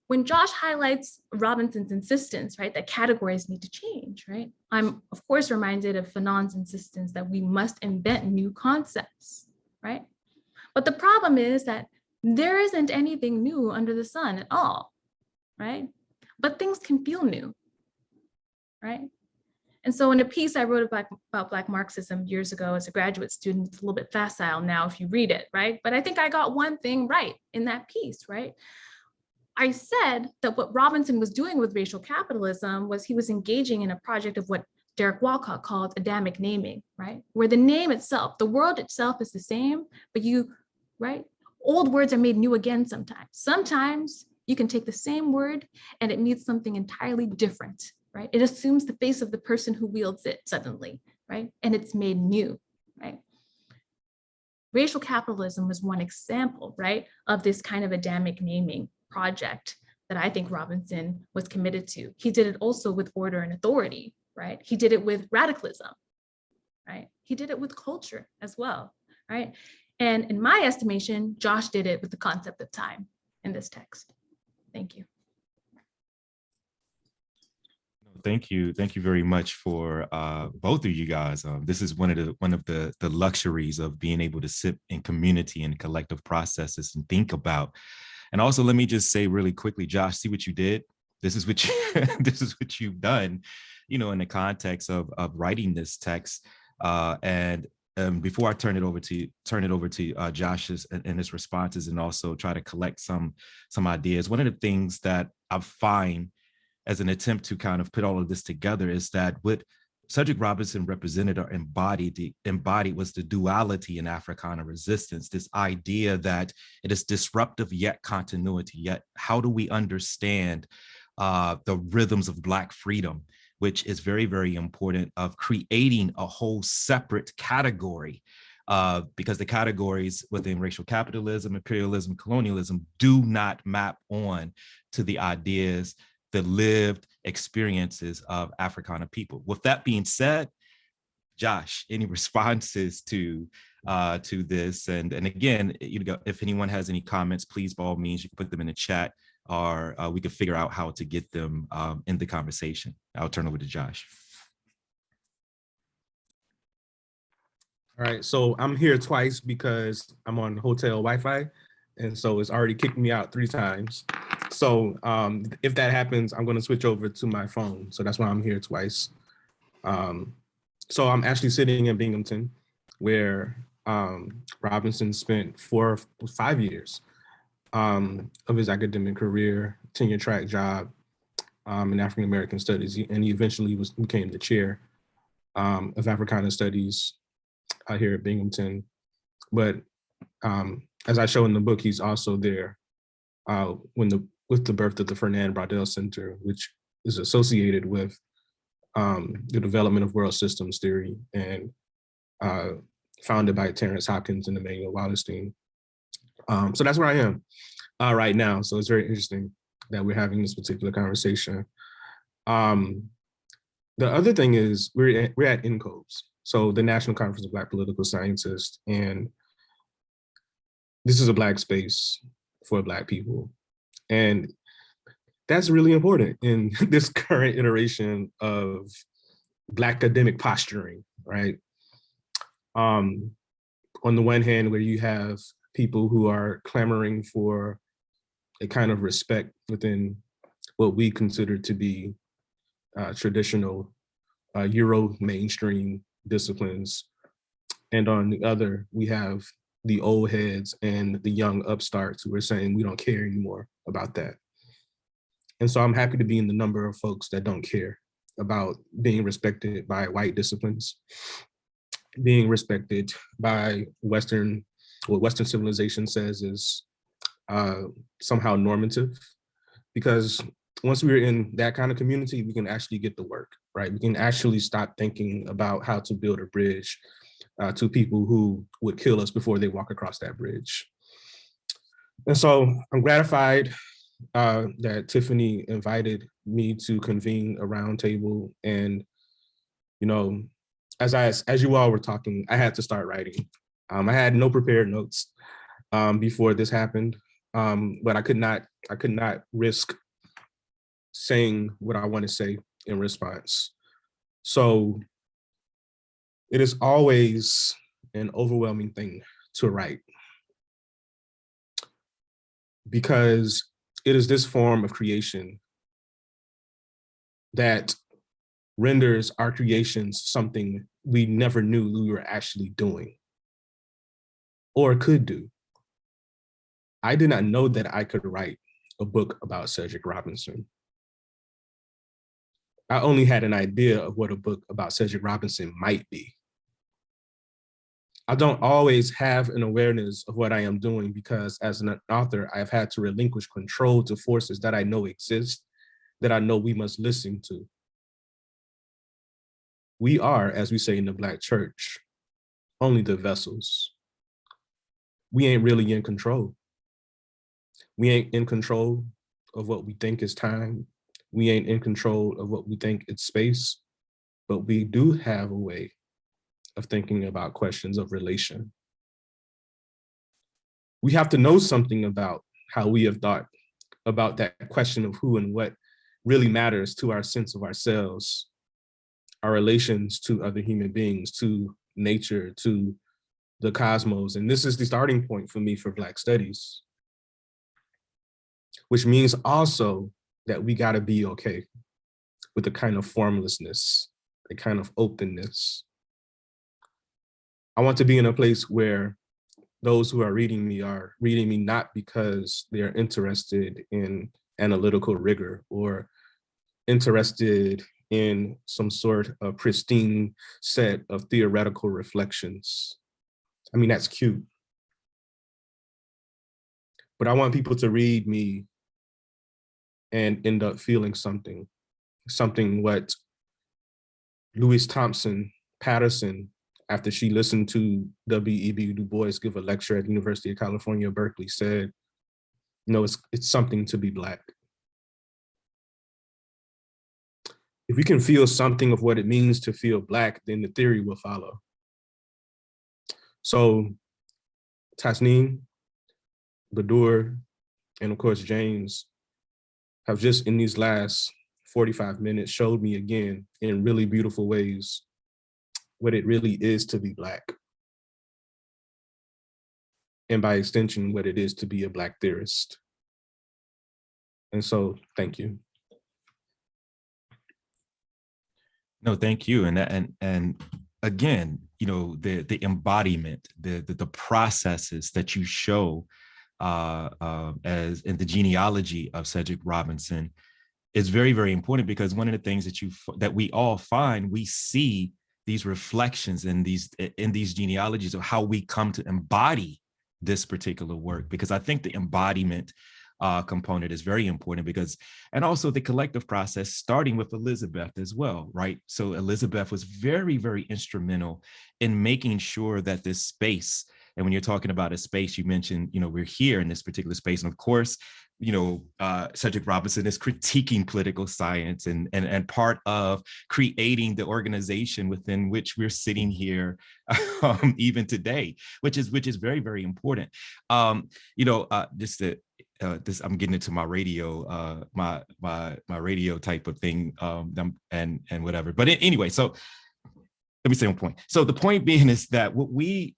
When Josh highlights Robinson's insistence, right, that categories need to change, right? I'm of course reminded of Fanon's insistence that we must invent new concepts, right? But the problem is that there isn't anything new under the sun at all, right? But things can feel new, right? And so in a piece I wrote about Black Marxism years ago as a graduate student, it's a little bit facile now if you read it, right? But I think I got one thing right in that piece, right? I said that what Robinson was doing with racial capitalism was he was engaging in a project of what Derek Walcott called Adamic naming, right? Where the name itself, the world itself is the same, but right? Old words are made new again sometimes. Sometimes you can take the same word and it means something entirely different, right? It assumes the face of the person who wields it suddenly, right? And it's made new, right? Racial capitalism was one example, right, of this kind of Adamic naming project that I think Robinson was committed to. He did it also with order and authority, right? He did it with radicalism, right? He did it with culture as well, right? And in my estimation, Josh did it with the concept of time in this text. Thank you. Thank you very much for both of you guys. This is one of the luxuries of being able to sit in community and collective processes and think about. And also, let me just say really quickly, Josh, see what you did. This is what this is what you've done, in the context of writing this text. And before I turn it over to Josh's and his responses, and also try to collect some ideas. One of the things that I find as an attempt to kind of put all of this together is that what Cedric Robinson represented or embodied was the duality in Africana resistance, this idea that it is disruptive yet continuity. Yet how do we understand the rhythms of Black freedom, which is very, very important, of creating a whole separate category, because the categories within racial capitalism, imperialism, colonialism do not map on to the ideas, the lived experiences of Africana people. With that being said, Josh, any responses to this? And again, if anyone has any comments, please, by all means, you can put them in the chat, or we could figure out how to get them in the conversation. I'll turn over to Josh. All right, so I'm here twice because I'm on hotel Wi-Fi, and so it's already kicked me out 3 times. So if that happens, I'm going to switch over to my phone. So that's why I'm here twice. So I'm actually sitting in Binghamton, where Robinson spent 4 or 5 years of his academic career, tenure track job in African American studies, and he eventually became the chair of Africana studies here at Binghamton. But as I show in the book, he's also there with the birth of the Fernand Braudel Center, which is associated with the development of world systems theory, and founded by Terrence Hopkins and Emmanuel Wallerstein. So that's where I am right now. So it's very interesting that we're having this particular conversation. The other thing is we're at NCOBS, so the National Conference of Black Political Scientists, and this is a Black space for Black people. And that's really important in this current iteration of Black academic posturing, right? On the one hand, where you have people who are clamoring for a kind of respect within what we consider to be traditional Euro mainstream disciplines. And on the other, we have the old heads and the young upstarts who are saying we don't care anymore about that. And so I'm happy to be in the number of folks that don't care about being respected by white disciplines, being respected by Western, what Western civilization says is somehow normative. Because once we're in that kind of community, we can actually get to work, right? We can actually stop thinking about how to build a bridge to people who would kill us before they walk across that bridge. And so I'm gratified that Tiffany invited me to convene a roundtable. And, you know, as you all were talking, I had to start writing. I had no prepared notes before this happened, but I could not risk saying what I want to say in response. So it is always an overwhelming thing to write, because it is this form of creation that renders our creations something we never knew we were actually doing or could do. I did not know that I could write a book about Cedric Robinson. I only had an idea of what a book about Cedric Robinson might be. I don't always have an awareness of what I am doing, because as an author, I've had to relinquish control to forces that I know exist, that I know we must listen to. We are, as we say in the Black church, only the vessels. We ain't really in control. We ain't in control of what we think is time. We ain't in control of what we think is space, but we do have a way of thinking about questions of relation. We have to know something about how we have thought about that question of who and what really matters to our sense of ourselves, our relations to other human beings, to nature, to the cosmos. And this is the starting point for me for Black studies, which means also that we gotta be okay with a kind of formlessness, a kind of openness. I want to be in a place where those who are reading me not because they are interested in analytical rigor or interested in some sort of pristine set of theoretical reflections. I mean, that's cute. But I want people to read me and end up feeling something what Louise Thompson Patterson, after she listened to W.E.B. Du Bois give a lecture at the University of California, Berkeley, said, you know, it's something to be Black. If we can feel something of what it means to feel Black, then the theory will follow. So Tasneem, Bedour, and of course, James have just in these last 45 minutes showed me again in really beautiful ways what it really is to be Black. And by extension, what it is to be a Black theorist. And so, thank you. No, thank you. And again, you know, the embodiment, the processes that you show as in the genealogy of Cedric Robinson is very, very important, because one of the things that we all find, we see these reflections in these genealogies of how we come to embody this particular work, because I think the embodiment component is very important, because, and also the collective process, starting with Elizabeth as well, right? So Elizabeth was very, very instrumental in making sure that this space, and when you're talking about a space, you mentioned, you know, we're here in this particular space. And of course, you know, Cedric Robinson is critiquing political science and part of creating the organization within which we're sitting here even today, which is very, very important. You know, just to, I'm getting into my radio, my radio type of thing, and whatever. But anyway, so let me say one point. So the point being is that what we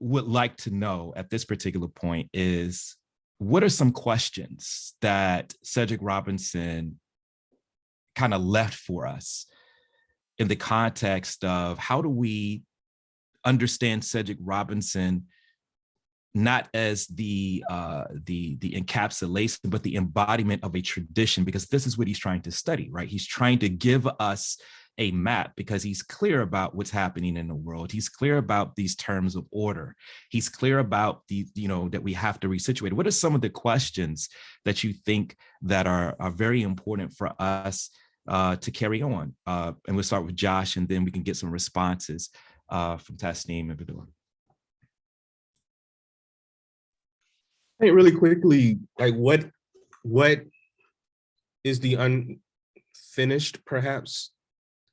would like to know at this particular point is, what are some questions that Cedric Robinson kind of left for us in the context of how do we understand Cedric Robinson not as the encapsulation, but the embodiment of a tradition, because this is what he's trying to study, right? He's trying to give us a map, because he's clear about what's happening in the world. He's clear about these terms of order. He's clear about the, you know, that we have to resituate. What are some of the questions that you think that are very important for us to carry on? And we'll start with Josh, and then we can get some responses from Tasneem and Bedour. I think really quickly, like what is the unfinished, perhaps,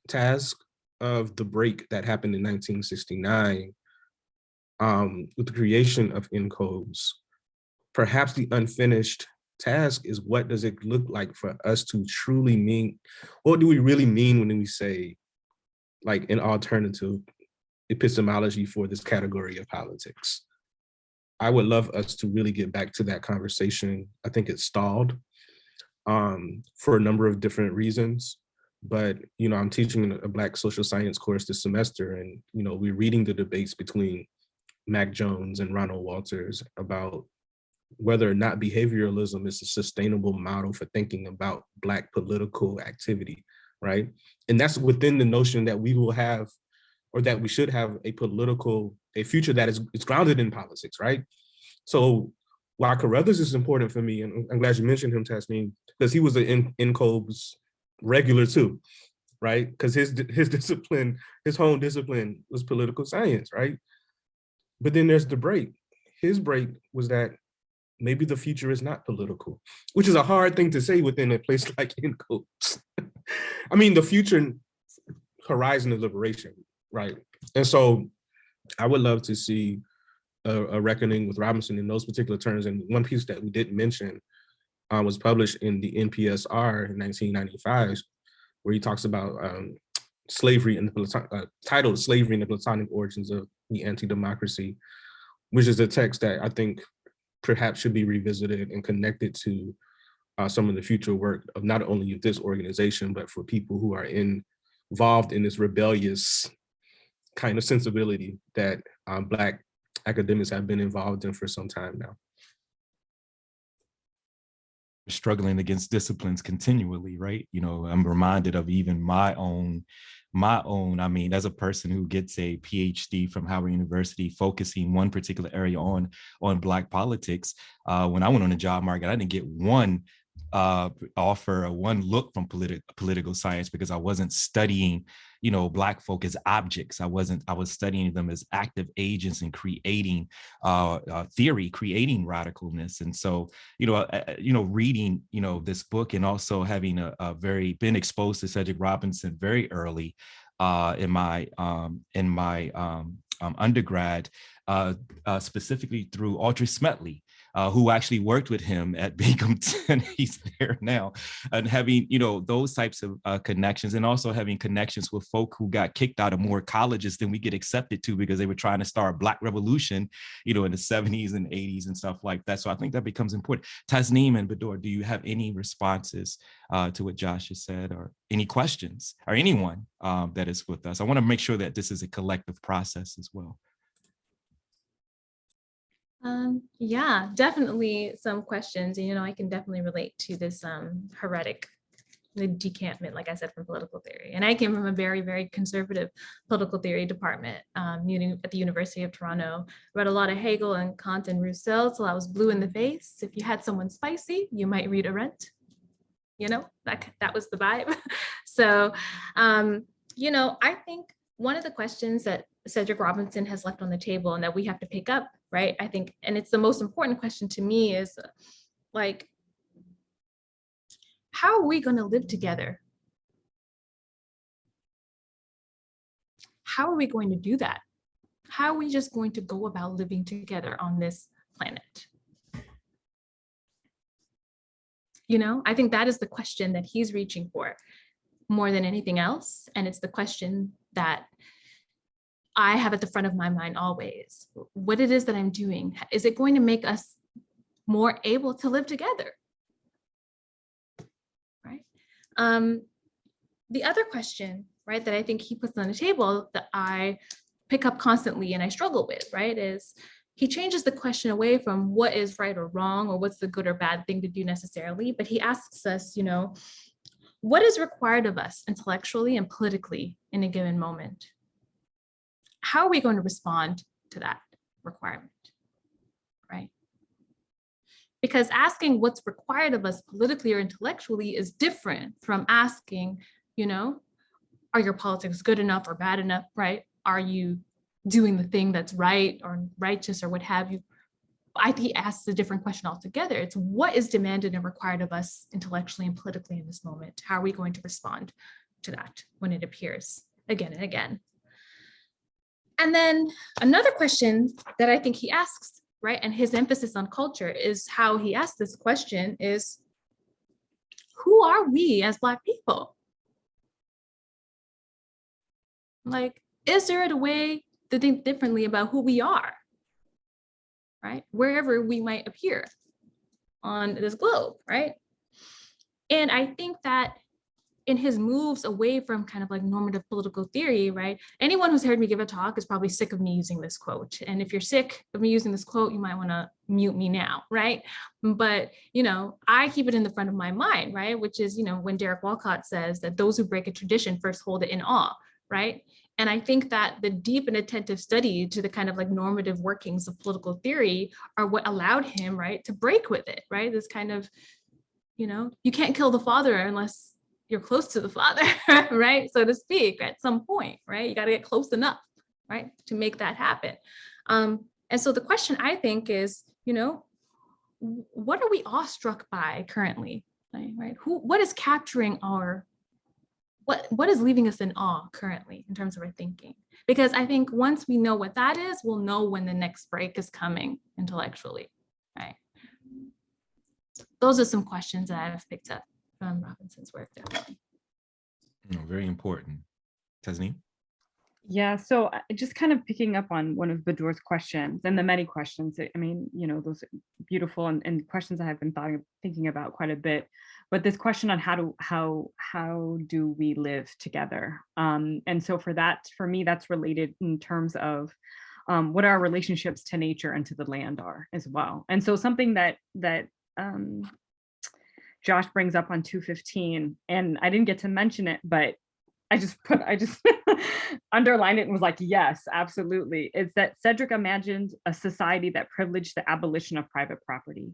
task of the break that happened in 1969 with the creation of ENCODES? Perhaps the unfinished task is, what does it look like for us to truly mean, what do we really mean when we say, like, an alternative epistemology for this category of politics? I would love us to really get back to that conversation. I think it's stalled for a number of different reasons. But, you know, I'm teaching a Black social science course this semester, and, you know, we're reading the debates between Mac Jones and Ronald Walters about whether or not behavioralism is a sustainable model for thinking about Black political activity, right? And that's within the notion that we will have, or that we should have, a future that is grounded in politics, right? So while Carruthers is important for me, and I'm glad you mentioned him, Tasneem, because he was an ENCODES regular too, right? Because his discipline, his home discipline was political science, right? But then there's the break. His break was that maybe the future is not political, which is a hard thing to say within a place like ENCODES. I mean, the future horizon of liberation, right? And so I would love to see a reckoning with Robinson in those particular terms. And one piece that we didn't mention was published in the NPSR in 1995, where he talks about slavery and titled "Slavery and the Platonic Origins of the Anti-Democracy," which is a text that I think perhaps should be revisited and connected to some of the future work of not only this organization, but for people who are involved in this rebellious kind of sensibility that Black academics have been involved in for some time now. Struggling against disciplines continually, right? You know, I'm reminded of even my own, I mean, as a person who gets a PhD from Howard University, focusing one particular area on Black politics, when I went on the job market, I didn't get one offer or one look from political science because I wasn't studying, you know, Black folk as objects. I was studying them as active agents and creating theory, creating radicalness. And so, reading, this book and also having been exposed to Cedric Robinson very early in my undergrad, specifically through Audrey Smetley, who actually worked with him at Binghamton. He's there now, and having, those types of connections, and also having connections with folk who got kicked out of more colleges than we get accepted to because they were trying to start a Black revolution, in the 70s and 80s and stuff like that. So I think that becomes important. Tasneem and Bedour, do you have any responses to what Josh has said, or any questions, or anyone that is with us? I want to make sure that this is a collective process as well. Yeah, definitely some questions. I can definitely relate to this the decampment, like I said, from political theory. And I came from a very, very conservative political theory department at the University of Toronto. Read a lot of Hegel and Kant and Rousseau till I was blue in the face. If you had someone spicy, you might read Arendt. That was the vibe. So, I think one of the questions that Cedric Robinson has left on the table and that we have to pick up, right? I think, and it's the most important question to me, is like, how are we going to live together? How are we going to do that? How are we just going to go about living together on this planet? I think that is the question that he's reaching for more than anything else. And it's the question that I have at the front of my mind always. What it is that I'm doing, is it going to make us more able to live together? Right. The other question, right, that I think he puts on the table that I pick up constantly and I struggle with, right, is he changes the question away from what is right or wrong or what's the good or bad thing to do necessarily, but he asks us, what is required of us intellectually and politically in a given moment? How are we going to respond to that requirement, right? Because asking what's required of us politically or intellectually is different from asking, are your politics good enough or bad enough, right? Are you doing the thing that's right or righteous or what have you? I think he asks a different question altogether. It's what is demanded and required of us intellectually and politically in this moment? How are we going to respond to that when it appears again and again? And then another question that I think he asks, right, and his emphasis on culture is how he asks this question is, who are we as Black people? Like, is there a way to think differently about who we are, right? Wherever we might appear on this globe, right? And I think that in his moves away from kind of like normative political theory, right? Anyone who's heard me give a talk is probably sick of me using this quote. And if you're sick of me using this quote, you might want to mute me now, right? But, I keep it in the front of my mind, right? Which is, when Derek Walcott says that those who break a tradition first hold it in awe, right? And I think that the deep and attentive study to the kind of like normative workings of political theory are what allowed him, right, to break with it, right? This kind of, you can't kill the father unless you're close to the father, right? So to speak, at some point, right? You got to get close enough, right, to make that happen. And so the question I think is, what are we awestruck by currently, right? What is capturing what is leaving us in awe currently in terms of our thinking? Because I think once we know what that is, we'll know when the next break is coming intellectually, right? Those are some questions that I've picked up from Robinson's work, definitely. Very important. Tasneem? Yeah, so just kind of picking up on one of Bedour's questions and the many questions, those beautiful and questions I have been thinking about quite a bit. but this question on how do we live together? And so for me, that's related in terms of what our relationships to nature and to the land are as well. And so something that Josh brings up on 215, and I didn't get to mention it, but I just underlined it and was like, yes, absolutely. It's that Cedric imagined a society that privileged the abolition of private property,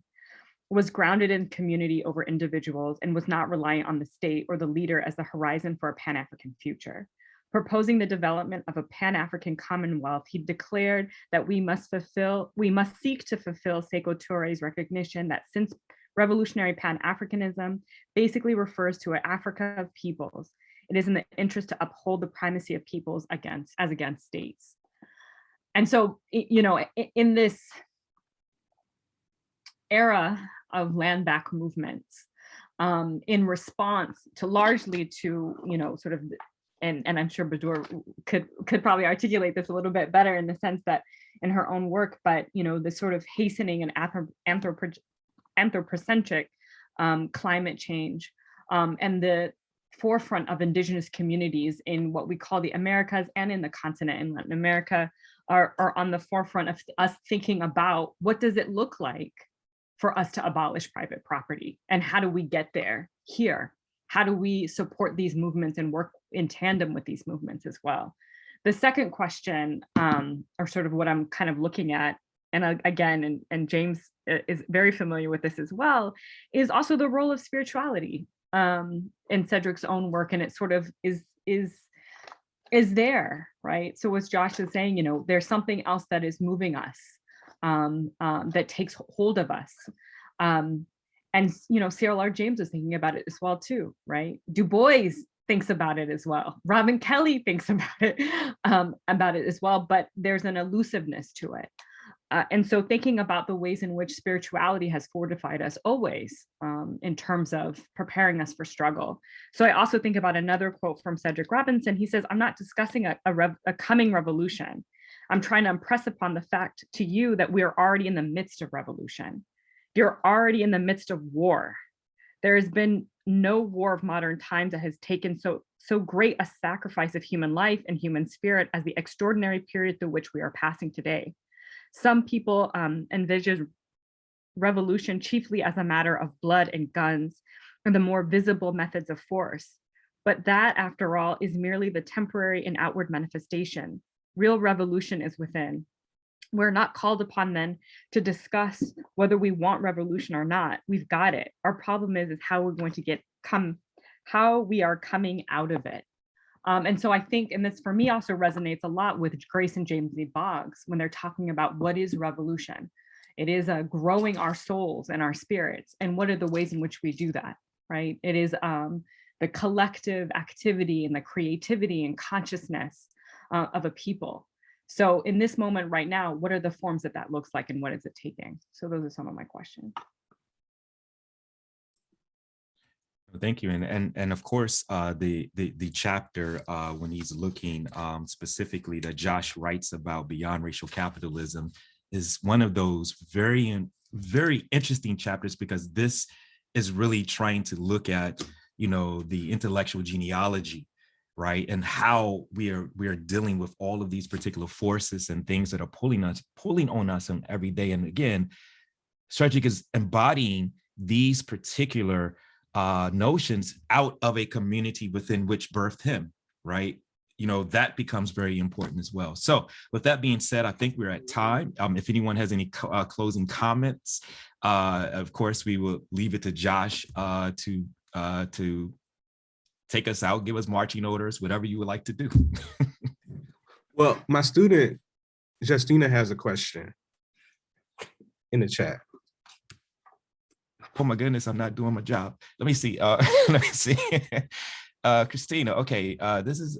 was grounded in community over individuals, and was not reliant on the state or the leader as the horizon for a Pan-African future. Proposing the development of a Pan-African Commonwealth, he declared that we must seek to fulfill Sekou Touré's recognition that since revolutionary Pan-Africanism basically refers to an Africa of peoples, it is in the interest to uphold the primacy of peoples against states. And so, you know, in this era of land back movements, in response to largely to, you know, sort of, and I'm sure Bedour could probably articulate this a little bit better in the sense that in her own work, but, you know, the sort of hastening and anthropocentric climate change and the forefront of indigenous communities in what we call the Americas and in the continent in Latin America are on the forefront of us thinking about what does it look like for us to abolish private property, and how do we get there here? How do we support these movements and work in tandem with these movements as well? The second question, or sort of what I'm kind of looking at, and again, and James is very familiar with this as well, is also the role of spirituality in Cedric's own work, and it sort of is there, right? So as Josh is saying, you know, there's something else that is moving us, that takes hold of us. And, you know, Cyril R. James is thinking about it as well too, right? Du Bois thinks about it as well. Robin Kelly thinks about it as well, but there's an elusiveness to it. And so thinking about the ways in which spirituality has fortified us always in terms of preparing us for struggle. So I also think about another quote from Cedric Robinson. He says, I'm not discussing a coming revolution. I'm trying to impress upon the fact to you that we are already in the midst of revolution. You're already in the midst of war. There has been no war of modern times that has taken so great a sacrifice of human life and human spirit as the extraordinary period through which we are passing today. Some people envision revolution chiefly as a matter of blood and guns and the more visible methods of force. But that, after all, is merely the temporary and outward manifestation. Real revolution is within. We're not called upon then to discuss whether we want revolution or not. We've got it. Our problem is how we're going to how we are coming out of it. And so I think, and this for me also resonates a lot with Grace and James V. Boggs when they're talking about what is revolution. It is growing our souls and our spirits. And what are the ways in which we do that, right? It is the collective activity and the creativity and consciousness of a people. So in this moment right now, what are the forms that looks like and what is it taking? So those are some of my questions. Thank you, and of course, the chapter when he's looking specifically that Josh writes about beyond racial capitalism is one of those very interesting chapters, because this is really trying to look at, you know, the intellectual genealogy, right, and how we are dealing with all of these particular forces and things that are pulling on us on every day. And again, Cedric is embodying these particular notions out of a community within which birthed him, right? You know, that becomes very important as well. So with that being said, I think we're at time. If anyone has any closing comments, of course, we will leave it to Josh to take us out, give us marching orders, whatever you would like to do. Well, my student, Justina, has a question in the chat. Oh my goodness, I'm not doing my job. Let me see. Let me see. Christina, okay.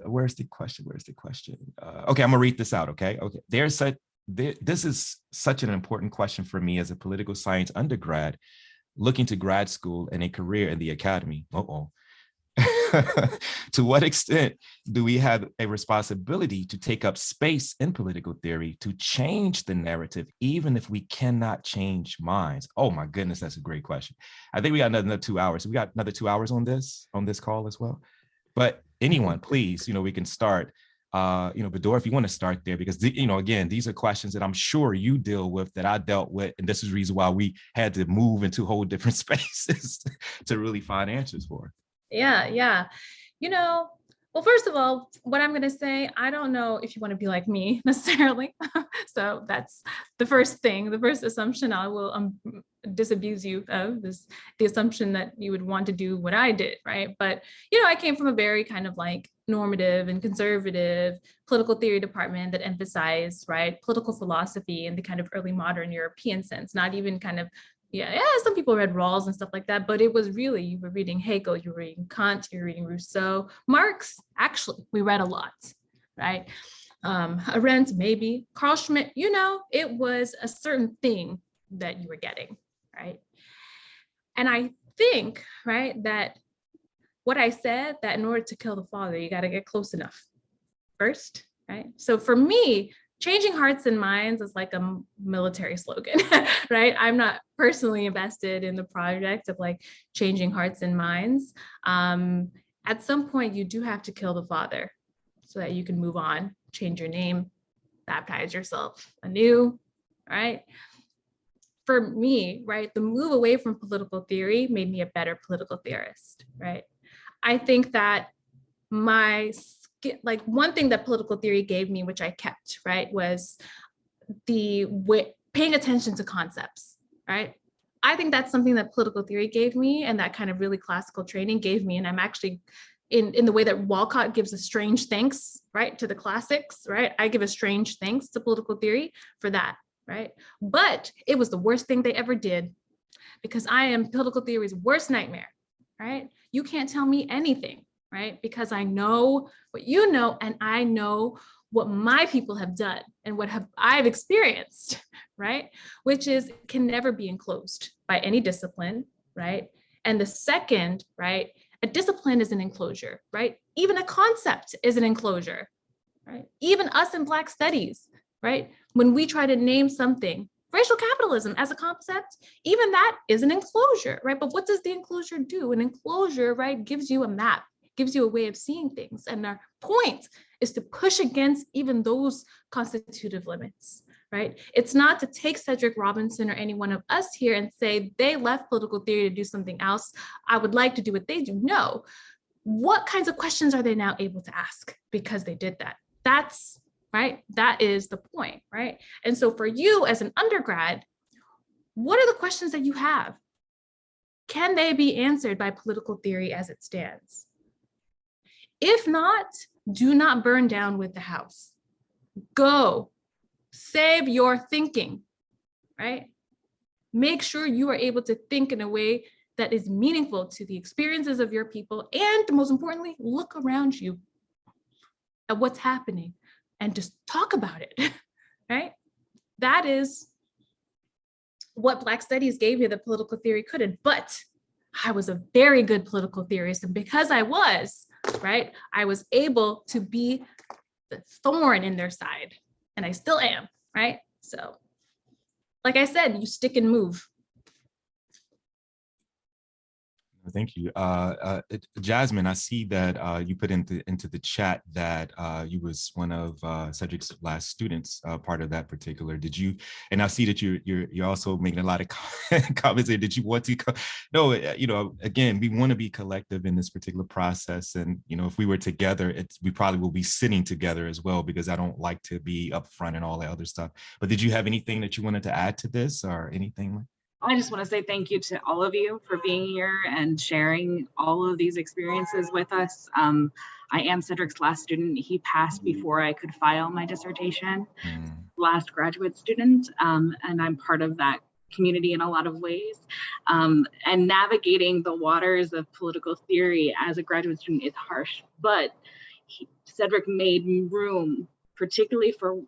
Where's the question? Okay, I'm gonna read this out. Okay. This is such an important question for me as a political science undergrad, looking to grad school and a career in the academy. To what extent do we have a responsibility to take up space in political theory to change the narrative, even if we cannot change minds? Oh my goodness, that's a great question. I think we got another 2 hours. We got another 2 hours on this call as well. But anyone, please, we can start. Bedour, if you want to start there, because, again, these are questions that I'm sure you deal with, that I dealt with. And this is the reason why we had to move into whole different spaces to really find answers for. Yeah. Well, first of all, what I'm going to say, I don't know if you want to be like me necessarily. So that's the first thing, the first assumption I will disabuse you of is the assumption that you would want to do what I did, right? But, I came from a very kind of like normative and conservative political theory department that emphasized, right, political philosophy in the kind of early modern European sense, not even kind of, some people read Rawls and stuff like that, but it was really, you were reading Hegel, you were reading Kant, you were reading Rousseau, Marx, actually, we read a lot, right? Arendt, maybe, Carl Schmitt, it was a certain thing that you were getting, right? And I think, right, that what I said, that in order to kill the father, you got to get close enough first, right? So for me, changing hearts and minds is like a military slogan, right? I'm not personally invested in the project of like changing hearts and minds. At some point, you do have to kill the father so that you can move on, change your name, baptize yourself anew, right? For me, right, the move away from political theory made me a better political theorist, right? I think that one thing that political theory gave me, which I kept, right, was the paying attention to concepts, right? I think that's something that political theory gave me, and that kind of really classical training gave me. And I'm actually in the way that Walcott gives a strange thanks, right, to the classics, right? I give a strange thanks to political theory for that, right? But it was the worst thing they ever did, because I am political theory's worst nightmare, right? You can't tell me anything, right? Because I know what you know, and I know what my people have done and what I've experienced, right? Which is, can never be enclosed by any discipline, right? And the second, right, a discipline is an enclosure, right? Even a concept is an enclosure, right? Even us in Black studies, right? When we try to name something, racial capitalism as a concept, even that is an enclosure, right? But what does the enclosure do? An enclosure, right, gives you a map, gives you a way of seeing things. And our point is to push against even those constitutive limits, right? It's not to take Cedric Robinson or any one of us here and say they left political theory to do something else. I would like to do what they do. No. What kinds of questions are they now able to ask because they did that? That's right? That is the point, right? And so for you as an undergrad, what are the questions that you have? Can they be answered by political theory as it stands? If not, do not burn down with the house. Go, save your thinking, right? Make sure you are able to think in a way that is meaningful to the experiences of your people, and most importantly, look around you at what's happening and just talk about it, right? That is what Black studies gave you that political theory couldn't, but I was a very good political theorist. And because I was, right, I was able to be the thorn in their side, and I still am, right? So, like I said, you stick and move. Thank you. Jasmine, I see that you put into the chat that you was one of Cedric's last students, part of that particular. Did you, and I see that you're also making a lot of comments there. Did you want to, no, again, we want to be collective in this particular process. And, if we were together, we probably will be sitting together as well, because I don't like to be upfront and all that other stuff. But did you have anything that you wanted to add to this or anything? I just want to say thank you to all of you for being here and sharing all of these experiences with us. I am Cedric's last student. He passed before I could file my dissertation, last graduate student, and I'm part of that community in a lot of ways. And navigating the waters of political theory as a graduate student is harsh, but Cedric made room, particularly for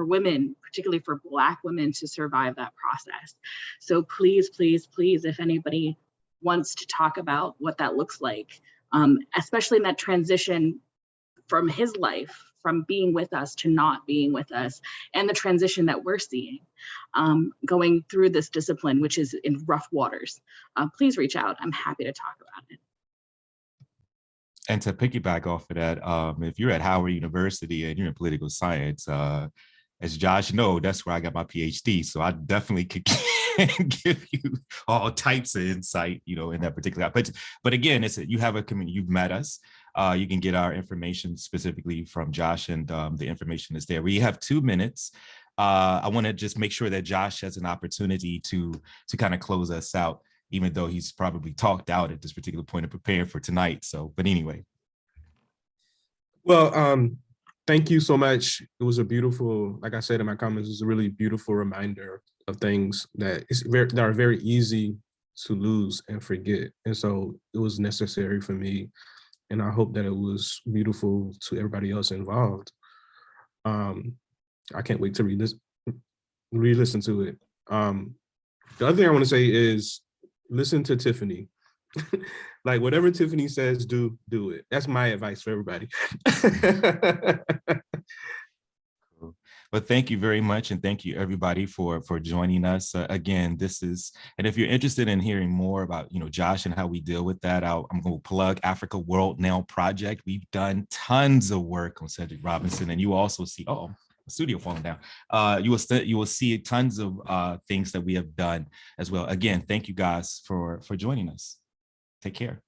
women, particularly for Black women, to survive that process. So please, please, please, if anybody wants to talk about what that looks like, especially in that transition from his life, from being with us to not being with us, and the transition that we're seeing going through this discipline, which is in rough waters. Please reach out. I'm happy to talk about it. And to piggyback off of that, if you're at Howard University and you're in political science, as Josh knows, that's where I got my PhD. So I definitely could give you all types of insight, in that particular. But again, you have a community. You've met us. You can get our information specifically from Josh, and the information is there. We have 2 minutes. I want to just make sure that Josh has an opportunity to kind of close us out, even though he's probably talked out at this particular point of preparing for tonight. So, but anyway. Well, thank you so much. It was a beautiful, like I said in my comments, it was a really beautiful reminder of things that are very easy to lose and forget. And so it was necessary for me. And I hope that it was beautiful to everybody else involved. I can't wait to re-listen to it. The other thing I want to say is listen to Tiffany. Like whatever Tiffany says, do it. That's my advice for everybody. Well, thank you very much. And thank you everybody for joining us. Again, and if you're interested in hearing more about, Josh and how we deal with that, I'm going to plug Africa World Now Project. We've done tons of work on Cedric Robinson, and you also see, studio falling down. You will see tons of things that we have done as well. Again, thank you guys for joining us. Take care.